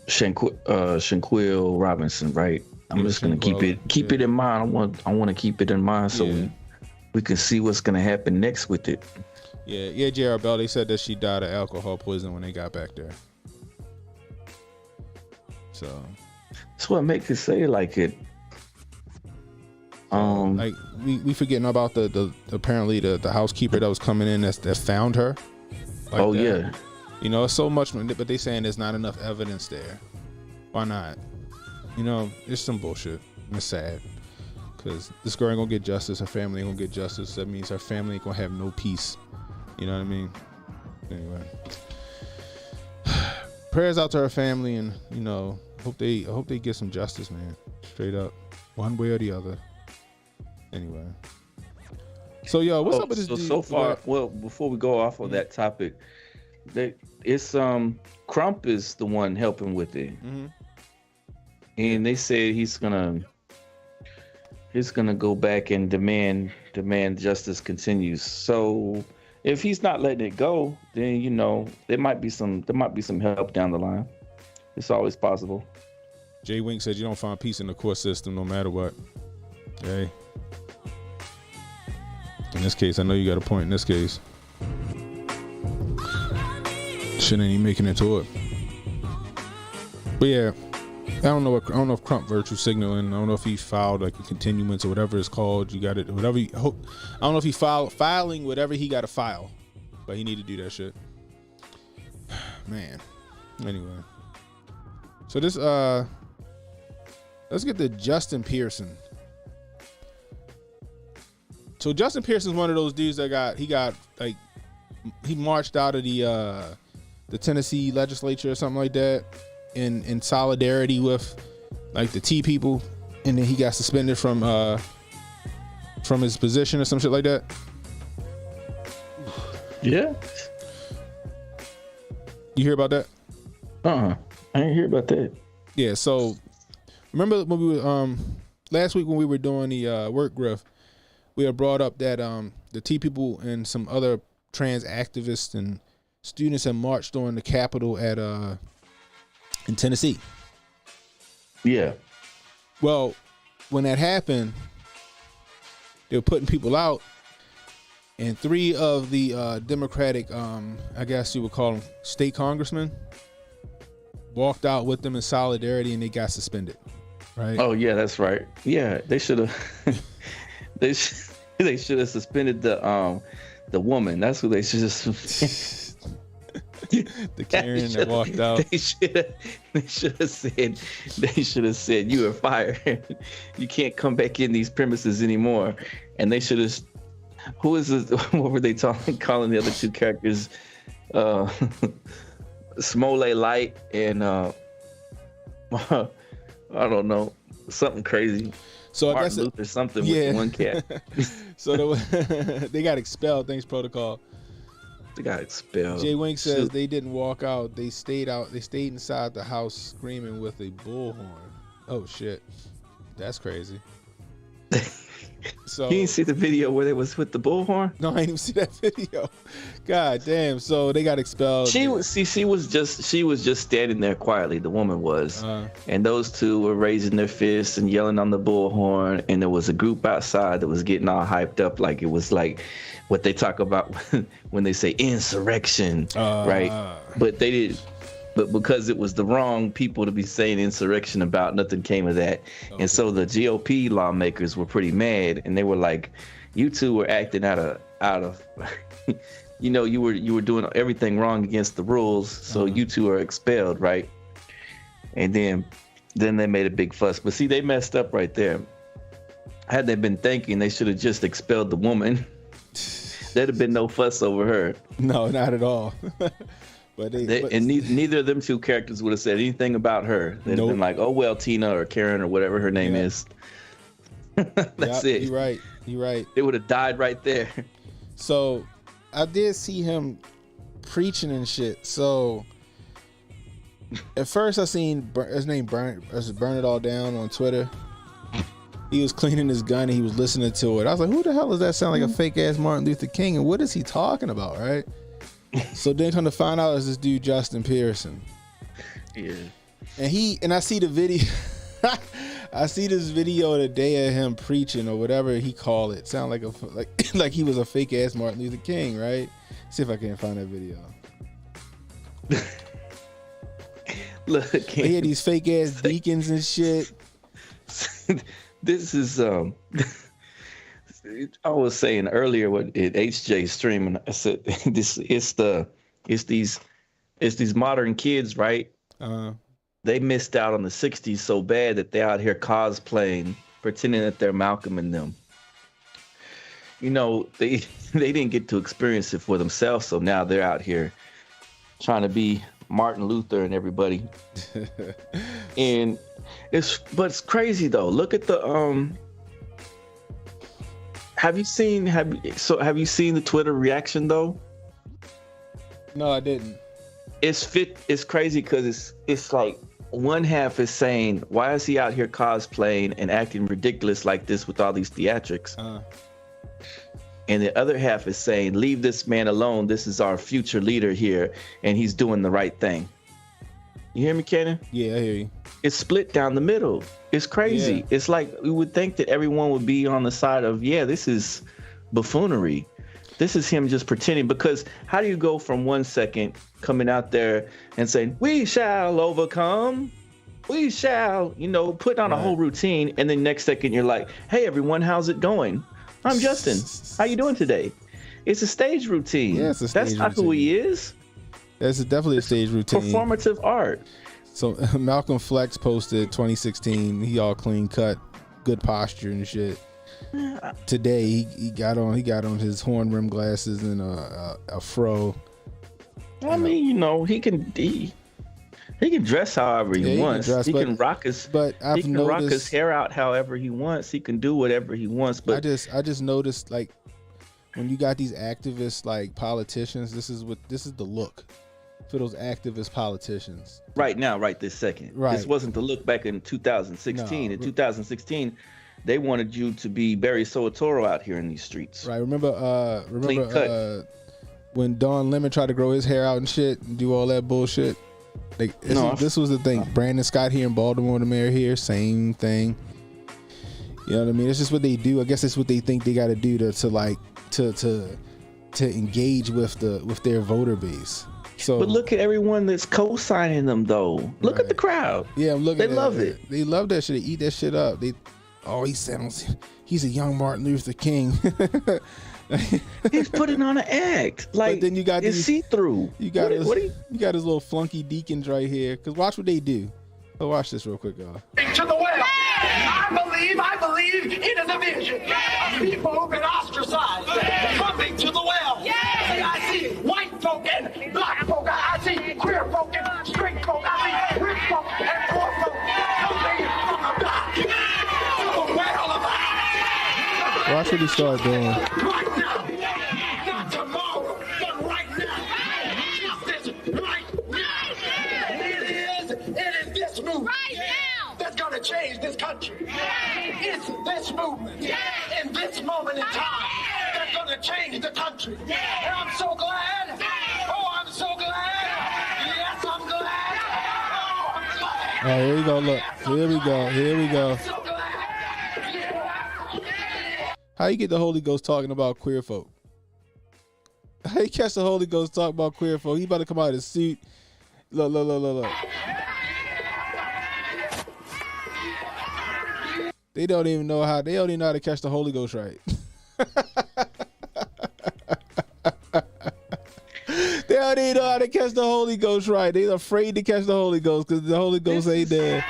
Shanquella Robinson, right? I'm just gonna keep it in mind. I want to keep it in mind so we can see what's gonna happen next with it. Yeah. J.R. Bell. They said that she died of alcohol poisoning when they got back there. So that's what makes it say like it. Like we forgetting about the apparently the housekeeper that was coming in that found her. Like that. Yeah. You know, it's so much, but they saying there's not enough evidence there. Why not? You know, it's some bullshit. It's sad because this girl ain't gonna get justice. Her family ain't gonna get justice. That means her family ain't gonna have no peace. You know what I mean? Anyway, prayers out to her family, and you know, hope they get some justice, man. Straight up, one way or the other. Anyway, so yo, what's up with this? So far, well, before we go off on that topic, it's Crump is the one helping with it, and they said he's gonna go back and demand justice continues. So if he's not letting it go, then you know there might be some help down the line. It's always possible. Jay Wink said you don't find peace in the court system no matter what. Hey. In this case, I know you got a point in this case. Shit ain't even making it to it. But yeah, I don't know if Crump virtue signaling. I don't know if he filed like a continuance or whatever it's called. You got it, whatever. I don't know if he filing whatever he got to file, but he need to do that shit. Man. Anyway, so this let's get to Justin Pearson. So Justin Pearson's one of those dudes that he marched out of the Tennessee legislature or something like that in solidarity with like the T people, and then he got suspended from his position or some shit like that. Yeah. You hear about that? I didn't hear about that. Yeah, so remember when we were last week when we were doing the work grift, we had brought up that the T people and some other trans activists and students had marched on the Capitol at in Tennessee. Yeah. Well, when that happened, they were putting people out, and 3 of the Democratic, I guess you would call them state congressmen, walked out with them in solidarity, and they got suspended. Right? Oh yeah, that's right. Yeah, they should have. they should have suspended the woman. That's who they should have suspended. The Karen that walked out. They should have said you are fired. You can't come back in these premises anymore. And they should have. Who is this? What were they calling the other two characters? Smole Light and I don't know, something crazy. So Martin I guess Luther something with one cat. So they got expelled. Thanks, protocol. They got expelled. Jay Wink says they didn't walk out. They stayed out. They stayed inside the house screaming with a bullhorn. Oh shit, that's crazy. So you didn't see the video where they was with the bullhorn? No, I didn't even see that video. God damn. So they got expelled. She was just standing there quietly. The woman was, and those two were raising their fists and yelling on the bullhorn. And there was a group outside that was getting all hyped up, like it was like what they talk about when they say insurrection, right? But they did. But because it was the wrong people to be saying insurrection about, nothing came of that. Okay. And so the GOP lawmakers were pretty mad, and they were like, "You two were acting out of, you know, you were doing everything wrong against the rules. So you two are expelled, right?" And then they made a big fuss. But see, they messed up right there. Had they been thinking, they should have just expelled the woman. There'd have been no fuss over her. No, not at all. But neither of them two characters would have said anything about her. They'd have been like, "Oh well, Tina or Karen or whatever her name is." That's it. You're right. You're right. They would have died right there. So I did see him preaching and shit. So at first I seen his name Burn It All Down on Twitter. He was cleaning his gun and he was listening to it. I was like, who the hell does that sound like a fake ass Martin Luther King? And what is he talking about, right? So then come to find out is this dude Justin Pearson. Yeah. And I see the video. I see this video today of him preaching or whatever he called it. Sound like he was a fake ass Martin Luther King, right? See if I can find that video. Look, he had these fake ass deacons and shit. This is I was saying earlier what at HJ stream, and I said it's these modern kids, right? They missed out on the 60s so bad that they're out here cosplaying, pretending that they're Malcolm and them. You know, they didn't get to experience it for themselves, so now they're out here trying to be Martin Luther and everybody. And it's crazy though. Look at the Have you seen the Twitter reaction though? No, I didn't. It's crazy because it's like one half is saying, why is he out here cosplaying and acting ridiculous like this with all these theatrics? And the other half is saying, leave this man alone. This is our future leader here, and he's doing the right thing. You hear me, Cannon? Yeah, I hear you. It's split down the middle. It's crazy. Yeah. It's like we would think that everyone would be on the side of, yeah, this is buffoonery. This is him just pretending, because how do you go from 1 second coming out there and saying, we shall overcome, we shall, put on a whole routine, and then next second you're like, hey everyone, how's it going? I'm Justin. How you doing today? It's a stage routine. Yeah, it's a stage routine. That's not who he is. That's definitely a stage routine. Performative art. So Malcolm Flex posted 2016. He all clean cut, good posture and shit. Today he got on his horn rim glasses and a fro. I mean, he can dress however he wants. He can rock his hair out however he wants. He can do whatever he wants. But I just noticed, like, when you got these activists, like politicians, this is the look for those activist politicians right now, right this second. Right. This wasn't the look back in 2016. No. In 2016, they wanted you to be Barry Soetoro out here in these streets. Right. Remember when Don Lemon tried to grow his hair out and shit and do all that bullshit? This was the thing. Brandon Scott here in Baltimore, the mayor here, same thing. You know what I mean? It's just what they do. I guess it's what they think they got to do to engage with their voter base. So, but look at everyone that's co-signing them, though. Look at the crowd. Yeah, I'm looking. They love it. They love that shit. They eat that shit up. He sounds. He's a young Martin Luther King. He's putting on an act. Like, but then you got it's see-through. You got you got his little flunky deacons right here. Cause watch what they do. So watch this real quick, y'all. To the well. I believe in a division of people who've been ostracized. Coming to the well. See, I see white folk and black folk. I see queer folk and straight folk. I see rich folk and poor folk coming from the back to the well of us. Watch what he start doing. Right now. Not tomorrow, but right now. Justice right now. It is this movement. Right now. That's going to change this country. It's this movement in this moment in time that's going to change the country. And I'm so glad. Oh, I'm so glad. Yes, I'm glad. Oh, I'm glad. All right, here we go. Look, here we go. How you get the Holy Ghost talking about queer folk? How you catch the Holy Ghost talking about queer folk? He about to come out of his suit. Look. They don't even know how to catch the Holy Ghost right. They don't even know how to catch the Holy Ghost right. They're afraid to catch the Holy Ghost because the Holy Ghost ain't there.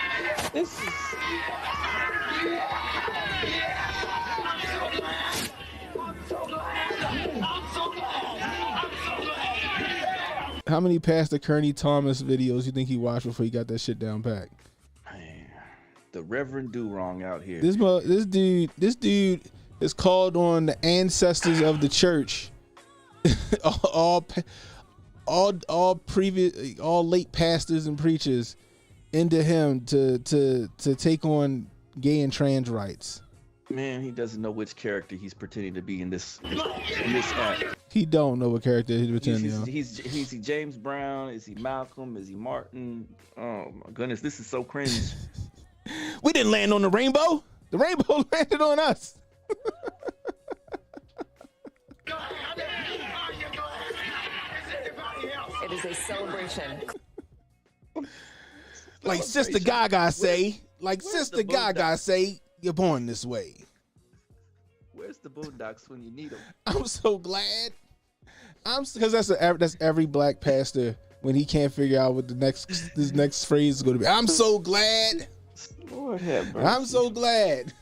How many Pastor Kearney Thomas videos you think he watched before he got that shit down packed? The Reverend Do-Wrong out here. This dude is called on the ancestors of the church, all late pastors and preachers, into him to take on gay and trans rights. Man, he doesn't know which character he's pretending to be in this act. He don't know what character he's pretending to be. Is he James Brown? Is he Malcolm? Is he Martin? Oh my goodness, this is so cringe. We didn't land on the rainbow. The rainbow landed on us. It is a celebration. Like Sister Gaga say, you're born this way. Where's the Boondocks when you need them? I'm so glad. Because that's every black pastor when he can't figure out what this next phrase is going to be. I'm so glad. Lord have mercy. I'm so glad.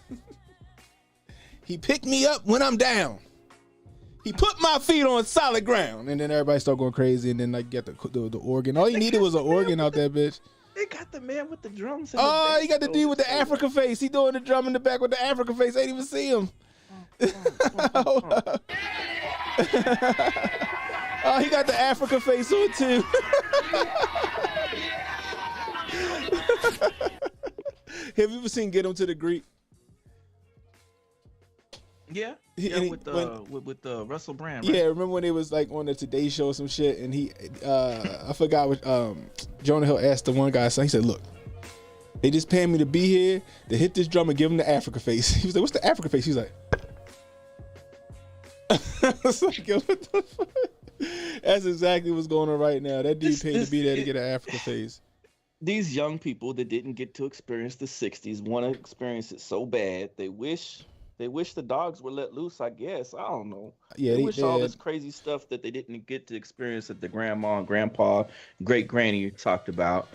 He picked me up when I'm down. He put my feet on solid ground. And then everybody start going crazy. And then like get the organ. All you needed was an organ out there, bitch. They got the man with the drums. Oh, you got the dude with the Africa face. He doing the drum in the back with the Africa face. I ain't even see him. Oh, he got the Africa face on too. Have you ever seen Get Him to the Greek? Yeah, with Russell Brand. Right? Yeah, remember when it was like on the Today Show or some shit, and he, I forgot what Jonah Hill asked the one guy. So he said, "Look, they just paying me to be here to hit this drum and give him the Africa face." He was like, "What's the Africa face?" He's like, I was like, yo, what the fuck? That's exactly what's going on right now. That dude paid to be there to get an Africa face. These young people that didn't get to experience the 60s want to experience it so bad. They wish the dogs were let loose, I guess. I don't know. Yeah, they wish all this crazy stuff that they didn't get to experience that the grandma and grandpa, great granny talked about.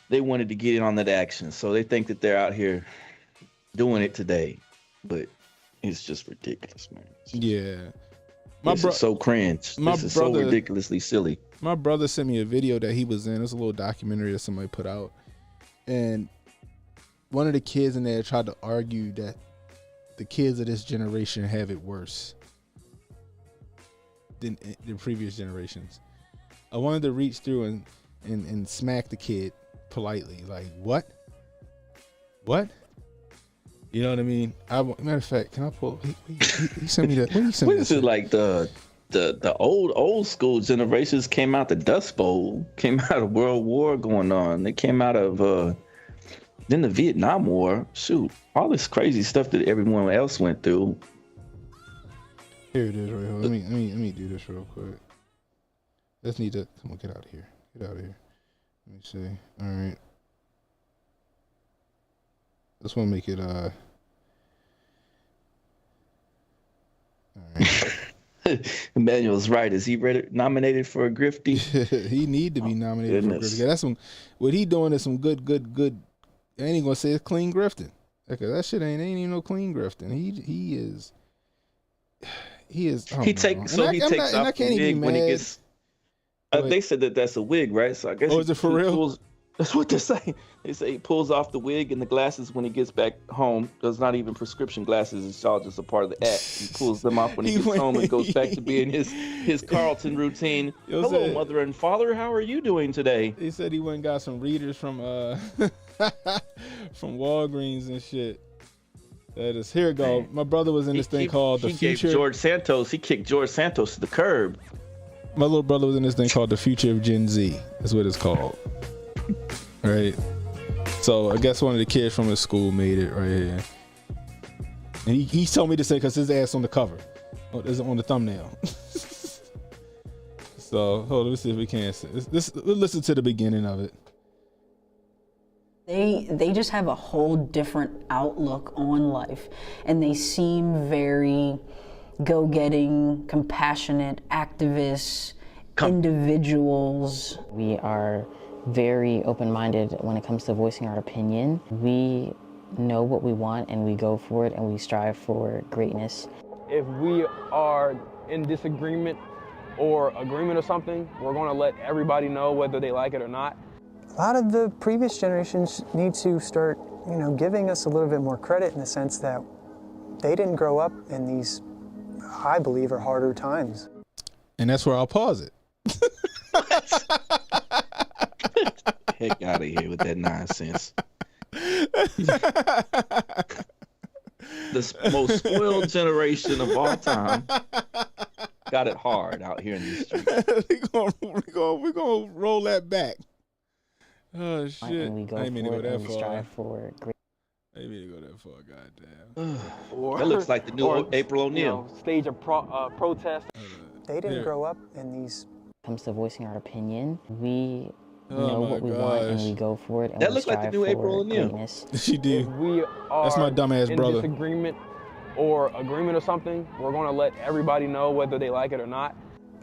They wanted to get in on that action. So they think that they're out here doing it today. But it's just ridiculous, man. Yeah. This is so cringe. This is so ridiculously silly. My brother sent me a video that he was in. It's a little documentary that somebody put out. And one of the kids in there tried to argue that the kids of this generation have it worse than the previous generations. I wanted to reach through and smack the kid politely. Like, what? You know what I mean? Matter of fact, can I pull? He sent me that. What is it like the old school generations came out the Dust Bowl, came out of World War going on. They came out of then the Vietnam War. Shoot, all this crazy stuff that everyone else went through. Here it is, right here. Let me do this real quick. Let's need to come on, get out of here. Get out of here. Let me see. All right. Just want to make it all right. Emmanuel's right. Is he nominated for a grifty? He need to be nominated for a grifty. That's what he doing is some good. I ain't gonna say it's clean grifting. Because that shit ain't even no clean grifting. He is. He takes off the wig when he gets. They said that's a wig, right? So I guess. Oh, is it for real? That's what they're saying. They say he pulls off the wig and the glasses when he gets back home. Those not even prescription glasses. It's all just a part of the act. He pulls them off when he gets home and goes back to being his Carlton routine. Hello, mother and father. How are you doing today? He said he went and got some readers from from Walgreens and shit. That is, here we go. My brother was in this thing called The Future. He kicked George Santos to the curb. My little brother was in this thing called The Future of Gen Z. That's what it's called. Right. So I guess one of the kids from his school made it right here. And he told me to say because his ass on the cover. Oh, is on the thumbnail. So hold on, let's see if we can. Let's listen to the beginning of it. They just have a whole different outlook on life, and they seem very go-getting, compassionate, activists, individuals. We are very open-minded when it comes to voicing our opinion. We know what we want and we go for it and we strive for greatness. If we are in disagreement or agreement or something, we're going to let everybody know whether they like it or not. A lot of the previous generations need to start, giving us a little bit more credit in the sense that they didn't grow up in these, I believe, are harder times. And that's where I'll pause it. Heck out of here with that nonsense. The most spoiled generation of all time got it hard out here in the streets. We're gonna roll that back. Oh shit! I didn't mean to go that far. I didn't mean to go that far. Goddamn. That looks like the new April O'Neil. Stage of protest. They didn't grow up in these. When it comes to voicing our opinion, we know what we want and we go for it. And that looks like the new April O'Neil. She did. If we are That's my dumbass brother. In disagreement or agreement or something, we're going to let everybody know whether they like it or not.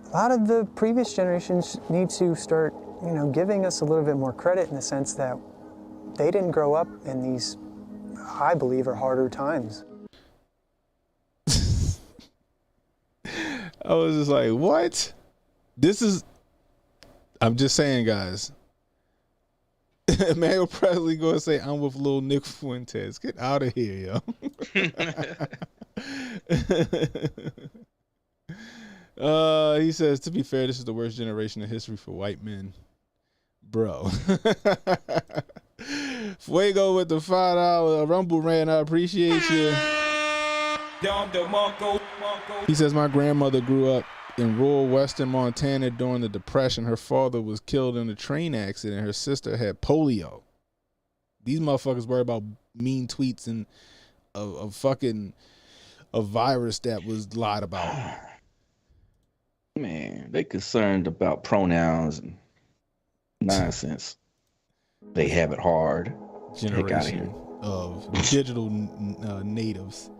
A lot of the previous generations need to start, giving us a little bit more credit in the sense that they didn't grow up in these, I believe, are harder times. I was just like, what? I'm just saying, guys. Emmanuel Presley going to say, I'm with Lil Nick Fuentes. Get out of here, yo. He says, to be fair, this is the worst generation in history for white men. Bro. Fuego with the $5 Rumble Rant. I appreciate you. He says, my grandmother grew up in rural western Montana during the Depression. Her father was killed in a train accident. Her sister had polio. These motherfuckers worry about mean tweets and a virus that was lied about. Man, they concerned about pronouns and nonsense. They have it hard. Generation of digital natives.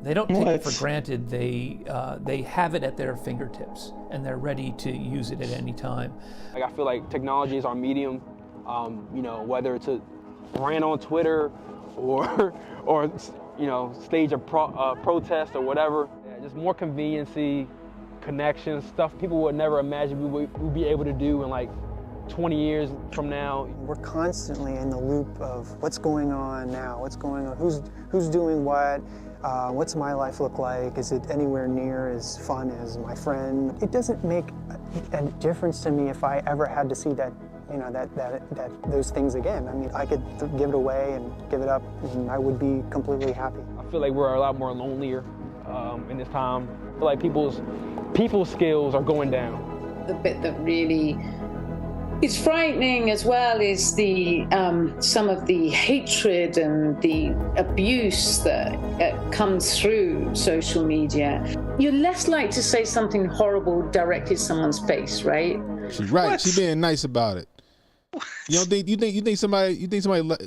They don't take it for granted. They have it at their fingertips, and they're ready to use it at any time. Like, I feel like technology is our medium. Whether it's a rant on Twitter or stage a protest or whatever. Yeah, just more conveniency, connections, stuff people would never imagine we'd be able to do in like 20 years from now. We're constantly in the loop of what's going on now, what's going on, who's doing what. What's my life look like? Is it anywhere near as fun as my friend? It doesn't make a difference to me if I ever had to see that, those things again. I mean, I could give it away and give it up, and I would be completely happy. I feel like we're a lot more lonelier in this time. I feel like people's skills are going down. The bit that really It's frightening as well is the some of the hatred and the abuse that comes through social media. You're less likely to say something horrible directly to someone's face, right? She's right. She's being nice about it. You don't think you think somebody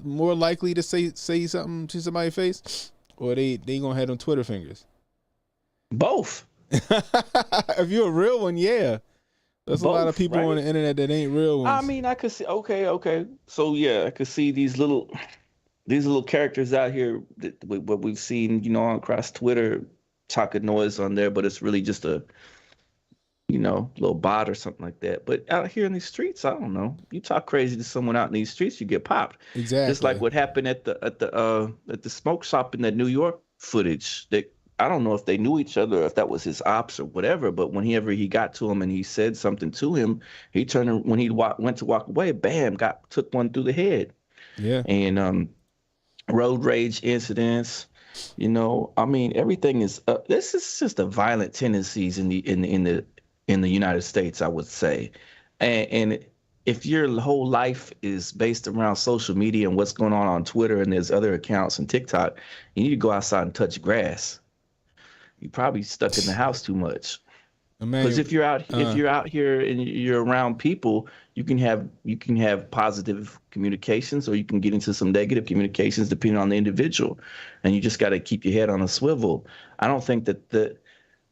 more likely to say something to somebody's face, or they gonna have them Twitter fingers? Both. If you're a real one, yeah. There's Both, a lot of people on the internet that ain't real ones. I mean, I could see. Okay. So yeah, I could see these little characters out here that what we've seen, across Twitter, talking noise on there, but it's really just a, little bot or something like that. But out here in these streets, I don't know. You talk crazy to someone out in these streets, you get popped. Exactly. Just like what happened at the smoke shop in that New York footage. I don't know if they knew each other, or if that was his ops or whatever, but whenever he got to him and he said something to him, he turned, when he went to walk away, bam, took one through the head. Yeah. And road rage incidents, I mean, everything is this is just a violent tendencies in the United States, I would say. And if your whole life is based around social media and what's going on Twitter, and there's other accounts and TikTok, you need to go outside and touch grass. You're probably stuck in the house too much. Because if you're out here and you're around people, you can have positive communications, or you can get into some negative communications depending on the individual, and you just got to keep your head on a swivel. I don't think that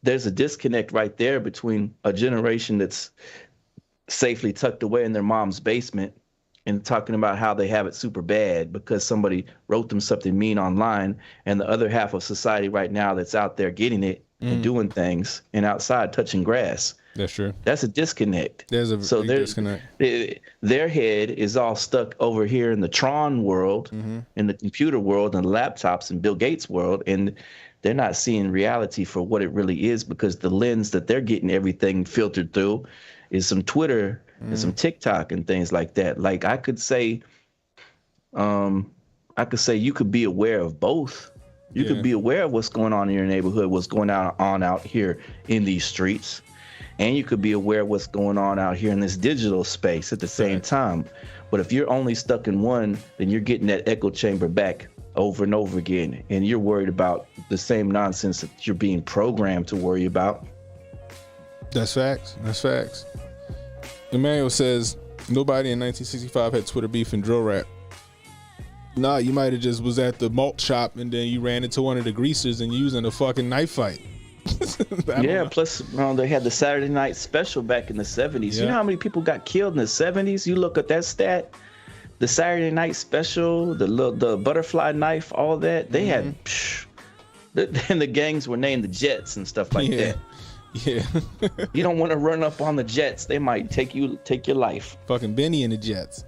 there's a disconnect right there between a generation that's safely tucked away in their mom's basement and talking about how they have it super bad because somebody wrote them something mean online, and the other half of society right now that's out there getting it and doing things and outside touching grass. That's true. That's a disconnect. There's a big disconnect. Their head is all stuck over here in the Tron world, in the computer world, and the laptops and Bill Gates world, and they're not seeing reality for what it really is, because the lens that they're getting everything filtered through is some Twitter and some TikTok and things like that. Like I could say you could be aware of both. You could be aware of what's going on in your neighborhood, what's going on out here in these streets, and you could be aware of what's going on out here in this digital space at the same time. But if you're only stuck in one, then you're getting that echo chamber back over and over again, and you're worried about the same nonsense that you're being programmed to worry about. That's facts. Emmanuel says nobody in 1965 had Twitter beef and drill rap. Nah, you might have just was at the malt shop and then you ran into one of the greasers and you was in a fucking knife fight. Yeah, plus they had the Saturday night special back in the 70s. You know how many people got killed in the 70s? You look at that stat, the Saturday night special, the butterfly knife, all that. They had, and the gangs were named the Jets and stuff like that. Yeah. You don't want to run up on the Jets. They might take your life. Fucking Benny and the Jets.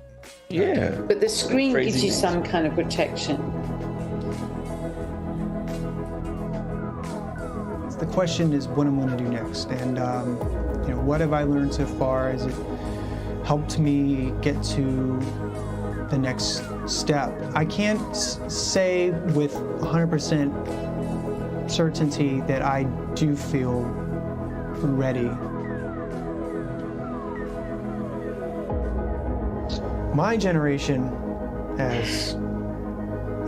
Yeah. But the screen gives you some kind of protection. The question is what I'm going to do next, and what have I learned so far? Has it helped me get to the next step? I can't say with 100% certainty that I do feel ready. My generation has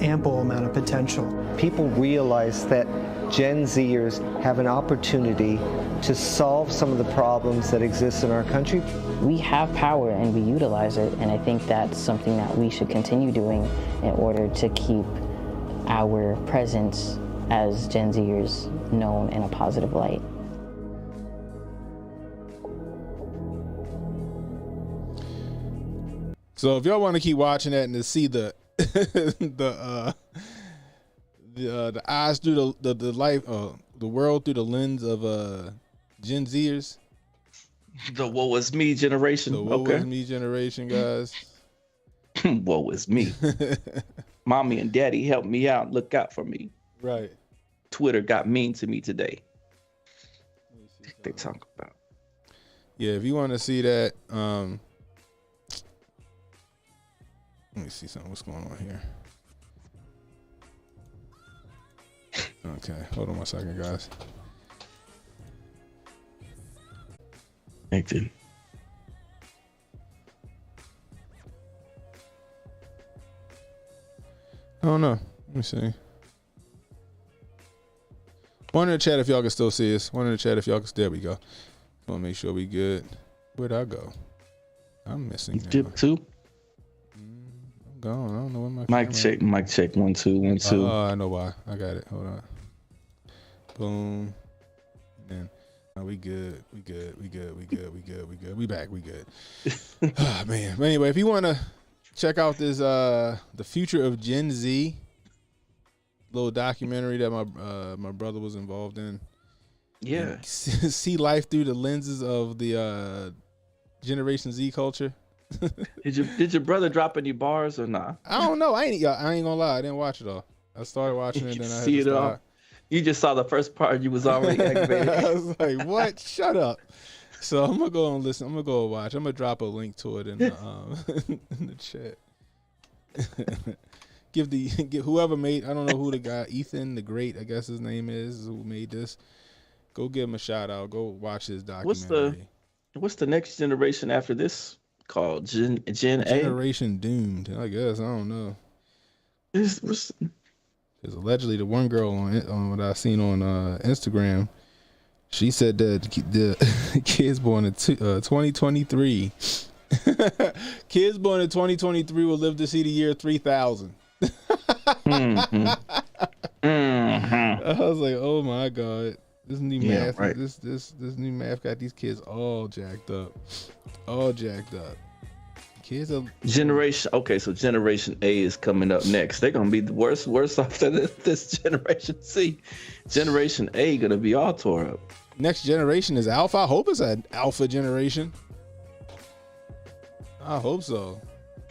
ample amount of potential. People realize that Gen Zers have an opportunity to solve some of the problems that exist in our country. We have power and we utilize it, and I think that's something that we should continue doing in order to keep our presence as Gen Zers known in a positive light. So if y'all want to keep watching that and to see the eyes through the life, the world through the lens of Gen Zers, the woe is me generation. The woe is me generation, guys. Woe is me. Mommy and daddy help me out. Look out for me. Right. Twitter got mean to me today. What they talk about. Yeah, if you want to see that, let me see something. What's going on here? Okay, hold on one second, guys. Thank you. I don't know. Let me see. One in the chat if y'all can still see us. One in the chat if y'all can. There we go. Want to make sure we good. Where'd I go? I'm missing. Dip 2. I'm gone. I don't know where my Mic check. Mic check. 1 2 1 2. Oh, I know why. I got it. Hold on. Boom. And then we good. We good. We good. We good. We good. We good. We back. We good. Oh, man. But anyway, if you want to check out this the future of Gen Z little documentary that my brother was involved in. Yeah. See life through the lenses of the Generation Z culture. Did your brother drop any bars or not? I don't know. I ain't gonna lie. I didn't watch it all. I started watching it, then I had see to it stop. all. You just saw the first part. You was already activated. I was like, "What? Shut up!" So I'm gonna go and listen. I'm gonna go watch. I'm gonna drop a link to it in the in the chat. Give whoever made. I don't know who the guy Ethan the Great. I guess his name is who made this. Go give him a shout out. Go watch his documentary. What's the next generation after this called? Gen A? Generation Doomed. I guess I don't know. Because allegedly the one girl on what I seen on Instagram, she said that the kids born in 2023, kids born in 2023 will live to see the year 3000. Mm-hmm. I was like, oh my god, this new math, right. this new math got these kids all jacked up. Kids are generation. Okay, so Generation A is coming up next. They're gonna be the worse off than this Generation C. Generation A gonna be all tore up. Next generation is Alpha. I hope it's an Alpha generation. I hope so.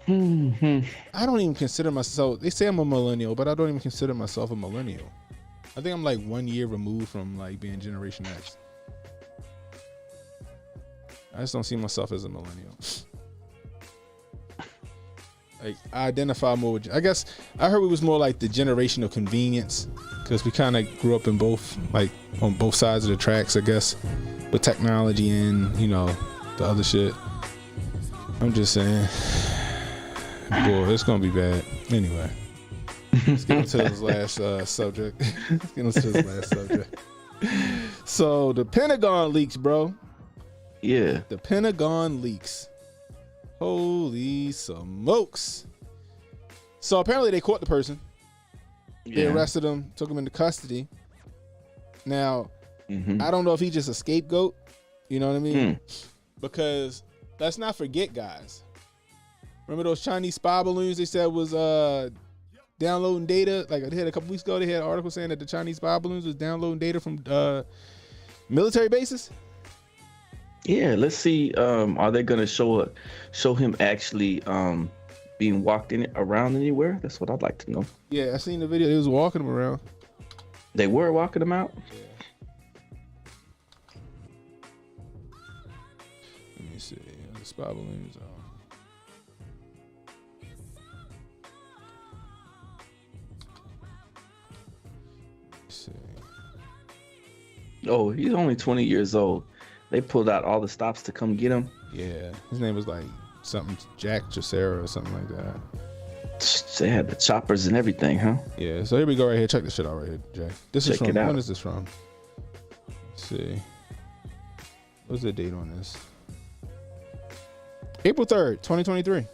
I don't even consider myself. They say I'm a millennial, but I don't even consider myself a millennial. I think I'm like 1 year removed from like being Generation X. I just don't see myself as a millennial. Like I identify more with, I guess I heard we was more like the generation of convenience because we kind of grew up in both, like on both sides of the tracks, I guess, with technology and, you know, the other shit. I'm just saying, boy, it's gonna be bad. Anyway, let's get into this last subject. So the Pentagon leaks, bro. Yeah. The Pentagon leaks. Holy smokes. So apparently they caught the person. They arrested him, took him into custody. Now, I don't know if he's just a scapegoat. You know what I mean? Because let's not forget, guys. Remember those Chinese spy balloons they said was downloading data? Like I had a couple weeks ago, they had an article saying that the Chinese spy balloons was downloading data from military bases. Yeah, let's see. Are they gonna show him actually being walked around anywhere? That's what I'd like to know. Yeah, I seen the video. They was walking him around. They were walking him out. Yeah. Let me see. The spy balloons. Let's see. Oh, he's only 20 years old. They pulled out all the stops to come get him. Yeah, his name was like something Jack Jacera or something like that. They had the choppers and everything, huh? Yeah, so here we go right here. Check this shit out right here, Jay. This is from, when is this from? Let's see. What's the date on this? April 3rd, 2023.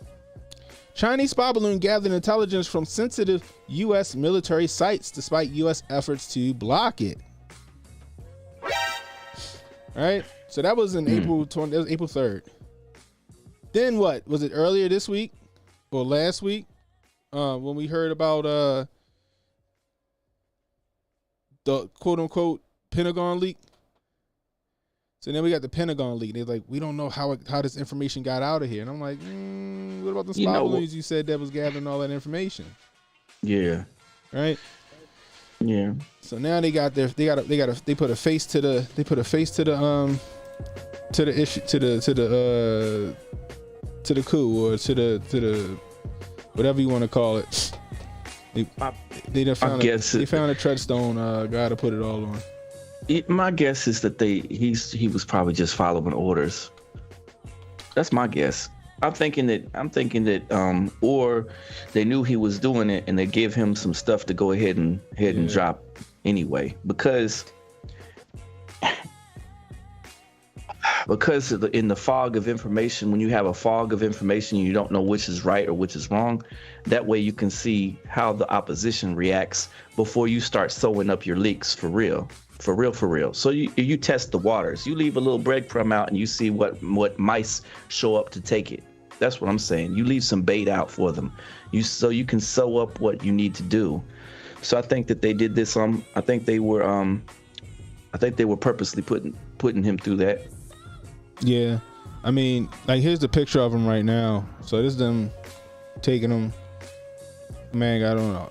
Chinese spy balloon gathered intelligence from sensitive U.S. military sites despite U.S. efforts to block it. All right, so that was in April 20. That was April 3rd. Then what was it? Earlier this week or last week, when we heard about the quote unquote Pentagon leak. So then we got the Pentagon leak. They're like, we don't know how this information got out of here, and I'm like, what about the spy balloons you said that was gathering all that information? Yeah. Right. Yeah. So now they put a face to the issue to the coup or to the whatever you want to call it. They found a treadstone guy to put it all on. My guess is that he was probably just following orders. That's my guess. I'm thinking that or they knew he was doing it and they gave him some stuff to go ahead and drop anyway, because in the fog of information, when you have a fog of information, you don't know which is right or which is wrong. That way you can see how the opposition reacts before you start sewing up your leaks for real. So you test the waters. You leave a little breadcrumb out and you see what mice show up to take it. That's what I'm saying. You leave some bait out for them, so you can sew up what you need to do. So I think that they did this. I think they were purposely putting him through that. Yeah, I mean, like, here's the picture of him right now. So this is them taking him. Man got on an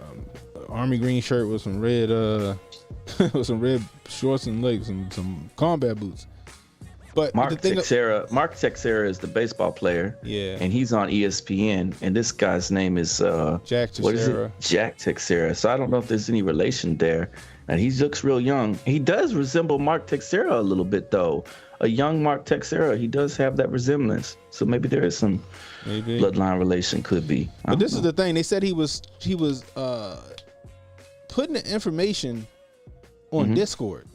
army green shirt with some red with some red shorts and legs and some combat boots. But Mark Teixeira is the baseball player. Yeah, and he's on ESPN. And this guy's name is Jack Teixeira. What is it? Jack Teixeira. So I don't know if there's any relation there. And he looks real young. He does resemble Mark Teixeira a little bit, though. A young Mark Teixeira, he does have that resemblance. So maybe there is some bloodline relation, could be. But this is the thing. They said he was putting the information on Discord.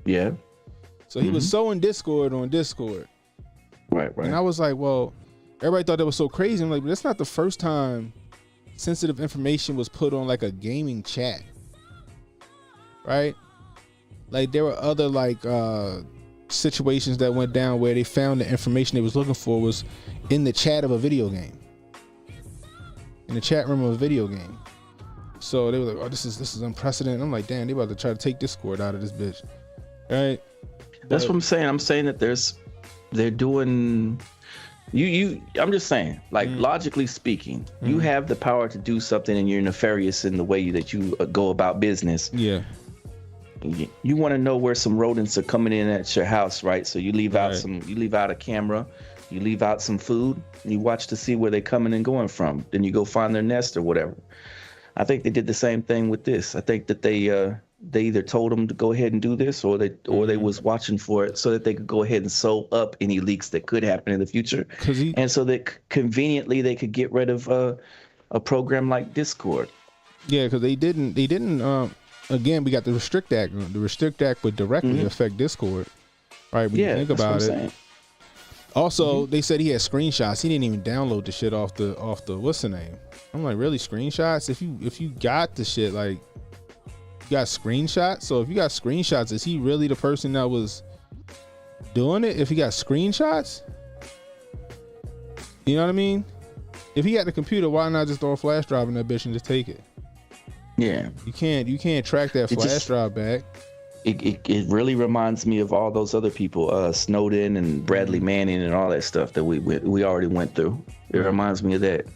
Yeah. So he was sowing discord on Discord. Right. And I was like, well, everybody thought that was so crazy. I'm like, but that's not the first time sensitive information was put on like a gaming chat. Right? Like, there were other situations that went down where they found the information they was looking for was in the chat of a video game, in the chat room of a video game. So they were like, oh, this is unprecedented. I'm like, damn, they about to try to take Discord out of this bitch. Right? That's what I'm saying. I'm saying that they're doing I'm just saying, like, logically speaking, you have the power to do something and you're nefarious in the way that you go about business. Yeah. You want to know where some rodents are coming in at your house, right? So you leave out a camera, you leave out some food, and you watch to see where they're coming and going from. Then you go find their nest or whatever. I think they did the same thing with this. I think that they either told them to go ahead and do this, or they was watching for it so that they could go ahead and sew up any leaks that could happen in the future, and so that conveniently they could get rid of a program like Discord. Yeah, because they didn't. Again, we got the Restrict Act. The Restrict Act would directly affect Discord, right? When you think about it. Saying. Also, they said he had screenshots. He didn't even download the shit off the what's the name? I'm like, really, screenshots? If you got the shit, like, you got screenshots. So if you got screenshots, is he really the person that was doing it? If he got screenshots, you know what I mean? If he got the computer, why not just throw a flash drive in that bitch and just take it? Yeah, you can't track that flash drive back. It really reminds me of all those other people, Snowden and Bradley Manning and all that stuff that we already went through. It reminds me of that.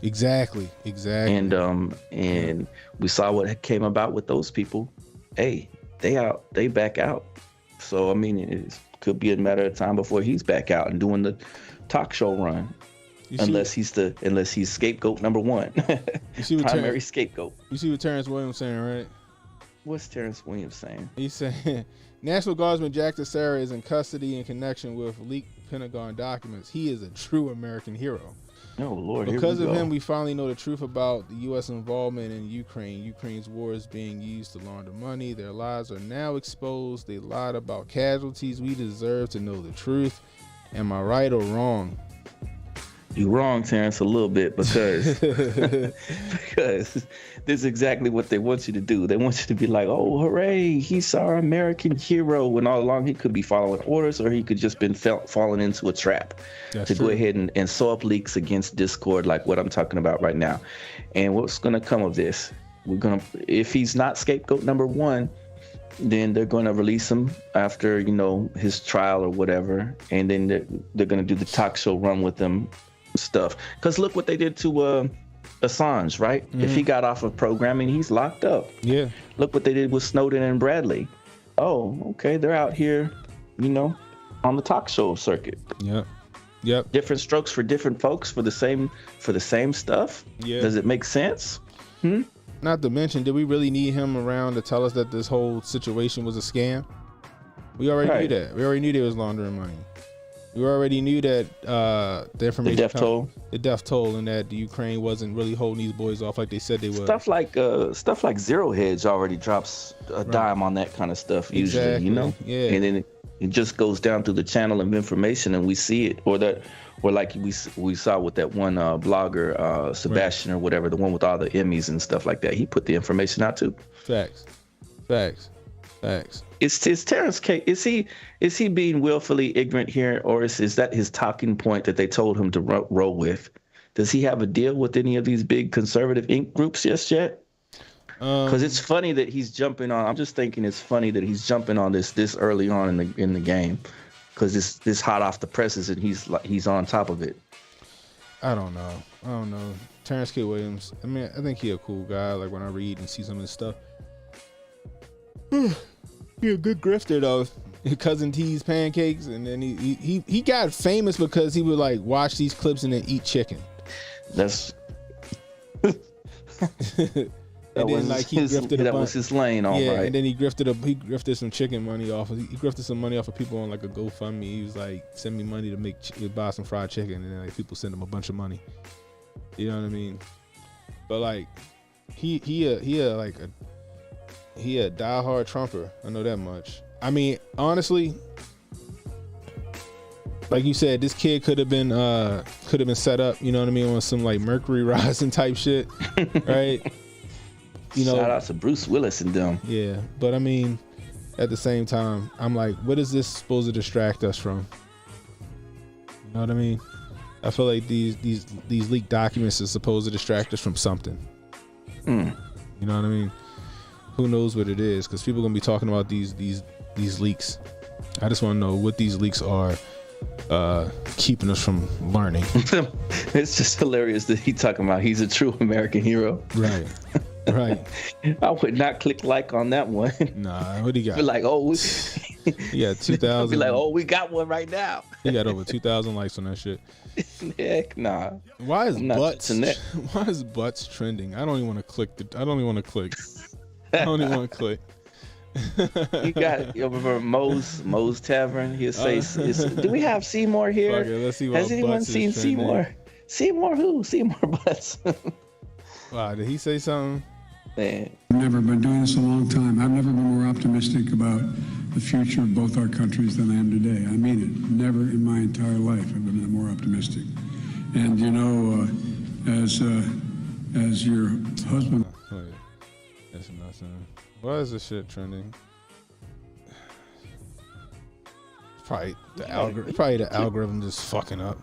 Exactly. And we saw what came about with those people. Hey, they back out. So I mean, it could be a matter of time before he's back out and doing the talk show run. Unless he's scapegoat number one. You see what primary scapegoat. You see what Terrence Williams saying, right? What's Terrence Williams saying? He's saying National Guardsman Jack Teixeira is in custody in connection with leaked Pentagon documents. He is a true American hero. Oh Lord! Because of him, we finally know the truth about the U.S. involvement in Ukraine. Ukraine's war is being used to launder money. Their lies are now exposed. They lied about casualties. We deserve to know the truth. Am I right or wrong? You're wrong, Terrence, a little bit, because this is exactly what they want you to do. They want you to be like, oh, hooray, he's our American hero, when all along he could be following orders, or he could just been falling into a trap. That's to true. Go ahead and sew up leaks against Discord, like what I'm talking about right now. And what's going to come of this? If he's not scapegoat number one, then they're going to release him after, his trial or whatever, and then they're going to do the talk show run with him. Stuff, because look what they did to Assange, right? If he got off of programming, he's locked up. Yeah. Look what they did with Snowden and Bradley. Oh, okay, they're out here, on the talk show circuit. Yep. Different strokes for different folks for the same stuff. Yeah. Does it make sense? Not to mention, did we really need him around to tell us that this whole situation was a scam? We already knew that. We already knew they was laundering money. We already knew that the information, the death toll, and that the Ukraine wasn't really holding these boys off like they said they would. Stuff like Zero Hedge already drops a dime on that kind of stuff usually, Exactly. you know. Yeah. And then it just goes down through the channel of information, and we see it, or like we saw with that one blogger Sebastian or whatever, the one with all the Emmys and stuff like that. He put the information out too. Facts. Is Terrence K. Is he being willfully ignorant here, or is that his talking point that they told him to roll with? Does he have a deal with any of these big conservative ink groups just yet? Because it's funny that he's jumping on. I'm just thinking it's funny that he's jumping on this early on in the game, because this hot off the presses and he's on top of it. I don't know. Terrence K. Williams. I mean, I think he a cool guy. Like when I read and see some of his stuff. He a good grifter though. Cousin T's pancakes, and then he got famous because he would like watch these clips and then eat chicken. That was his lane, all right. And then he grifted some chicken money off. He grifted some money off of people on like a GoFundMe. He was like, send me money to buy some fried chicken, and then like people send him a bunch of money. You know what I mean? But like he a diehard Trumper. I know that much. I mean, honestly, like you said, this kid could have been set up, you know what I mean, on some like Mercury rising type shit, right? You know, shout out to Bruce Willis and them. Yeah, but I mean, at the same time, I'm like, what is this supposed to distract us from? You know what I mean? I feel like these leaked documents are supposed to distract us from something. You know what I mean? Who knows what it is? Because people are gonna be talking about these leaks. I just want to know what these leaks are keeping us from learning. It's just hilarious that he's talking about he's a true American hero. Right. I would not click like on that one. Nah, what do you got? Be like, oh, he got 2,000. Be like, oh, we got one right now. He got over 2,000 likes on that shit. Heck nah. Why is butts trending? I don't even want to click. I don't even want to click. You got remember Moe's Tavern. He'll say, "Do we have Seymour here? Let's see. Has anyone seen Seymour? Seymour who? Seymour Butts." Wow, did he say something? Man. I've never been doing this a long time. I've never been more optimistic about the future of both our countries than I am today. I mean it. Never in my entire life have I been more optimistic. And you know, as your husband. That's nothing. Why is this shit trending? Probably the algorithm just fucking up.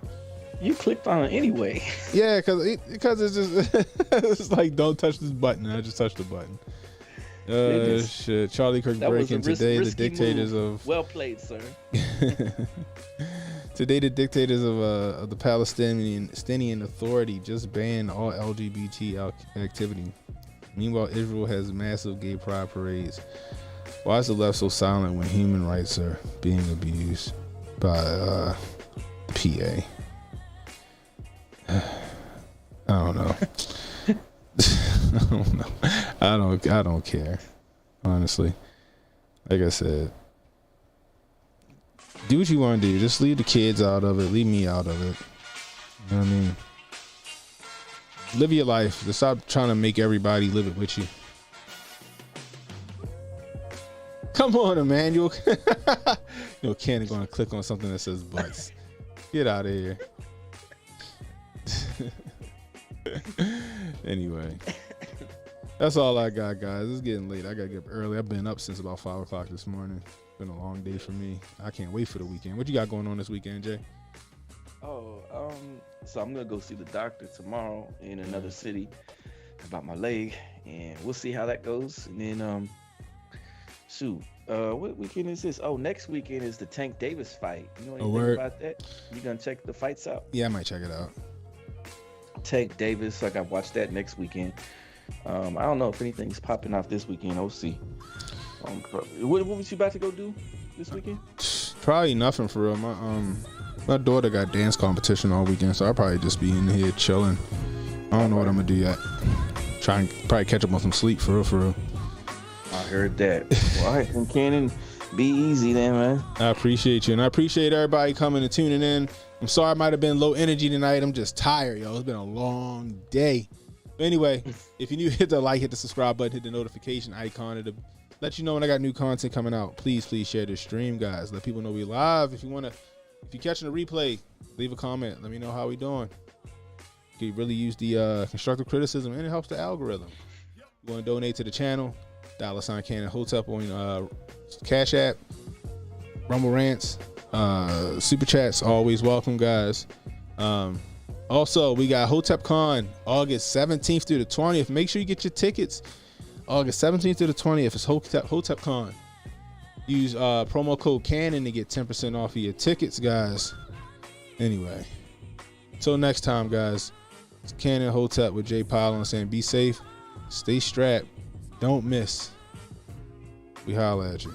You clicked on it anyway. Yeah, because it's just it's like don't touch this button. I just touched the button. Shit. Charlie Kirk breaking today. The dictators of well played, sir. Today, the dictators of the Palestinian Authority just banned all LGBT activity. Meanwhile, Israel has massive gay pride parades. Why is the left so silent when human rights are being abused by PA? I don't know. I don't care. Honestly. Like I said, do what you want to do. Just leave the kids out of it. Leave me out of it. You know what I mean? Live your life. Just stop trying to make everybody live it with you. Come on, Emmanuel. Ken is going to click on something that says butts. Get out of here. Anyway, that's all I got, guys. It's getting late. I gotta get up early. I've been up since about 5 o'clock this morning. It's been a long day for me. I can't wait for the weekend. What you got going on this weekend, Jay? So I'm gonna go see the doctor tomorrow in another city about my leg, and we'll see how that goes. And then what weekend is this? Oh, next weekend is the Tank Davis fight. You know anything about that? You gonna check the fights out? Yeah, I might check it out. Tank Davis, I got watch that next weekend. I don't know if anything's popping off this weekend. We'll see. What was you about to go do this weekend? Probably nothing for real. My daughter got dance competition all weekend, so I'll probably just be in here chilling. I don't know what I'm gonna do yet. Try and probably catch up on some sleep for real. I heard that. Well, all right, and Cannon, Be easy then, man. I appreciate you, and I appreciate everybody coming and tuning in. I'm sorry I might have been low energy tonight. I'm just tired, yo. It's been a long day. But anyway, if you're new, hit the like, hit the subscribe button, hit the notification icon. It'll let you know when I got new content coming out. Please share this stream, guys. Let people know we live. If you're catching a replay, leave a comment. Let me know how we doing. You can really use the constructive criticism, and it helps the algorithm. You want to donate to the channel? $ Cannon Hotep on Cash App, Rumble Rants, Super Chats, always welcome, guys. Also, we got Hotep Con August 17th through the 20th. Make sure you get your tickets. August 17th through the 20th is Hotep Con. Use promo code Cannon to get 10% off of your tickets, guys. Anyway, until next time, guys. It's Cannon Hotep with Jay Pylon saying be safe, stay strapped, don't miss. We holla at you.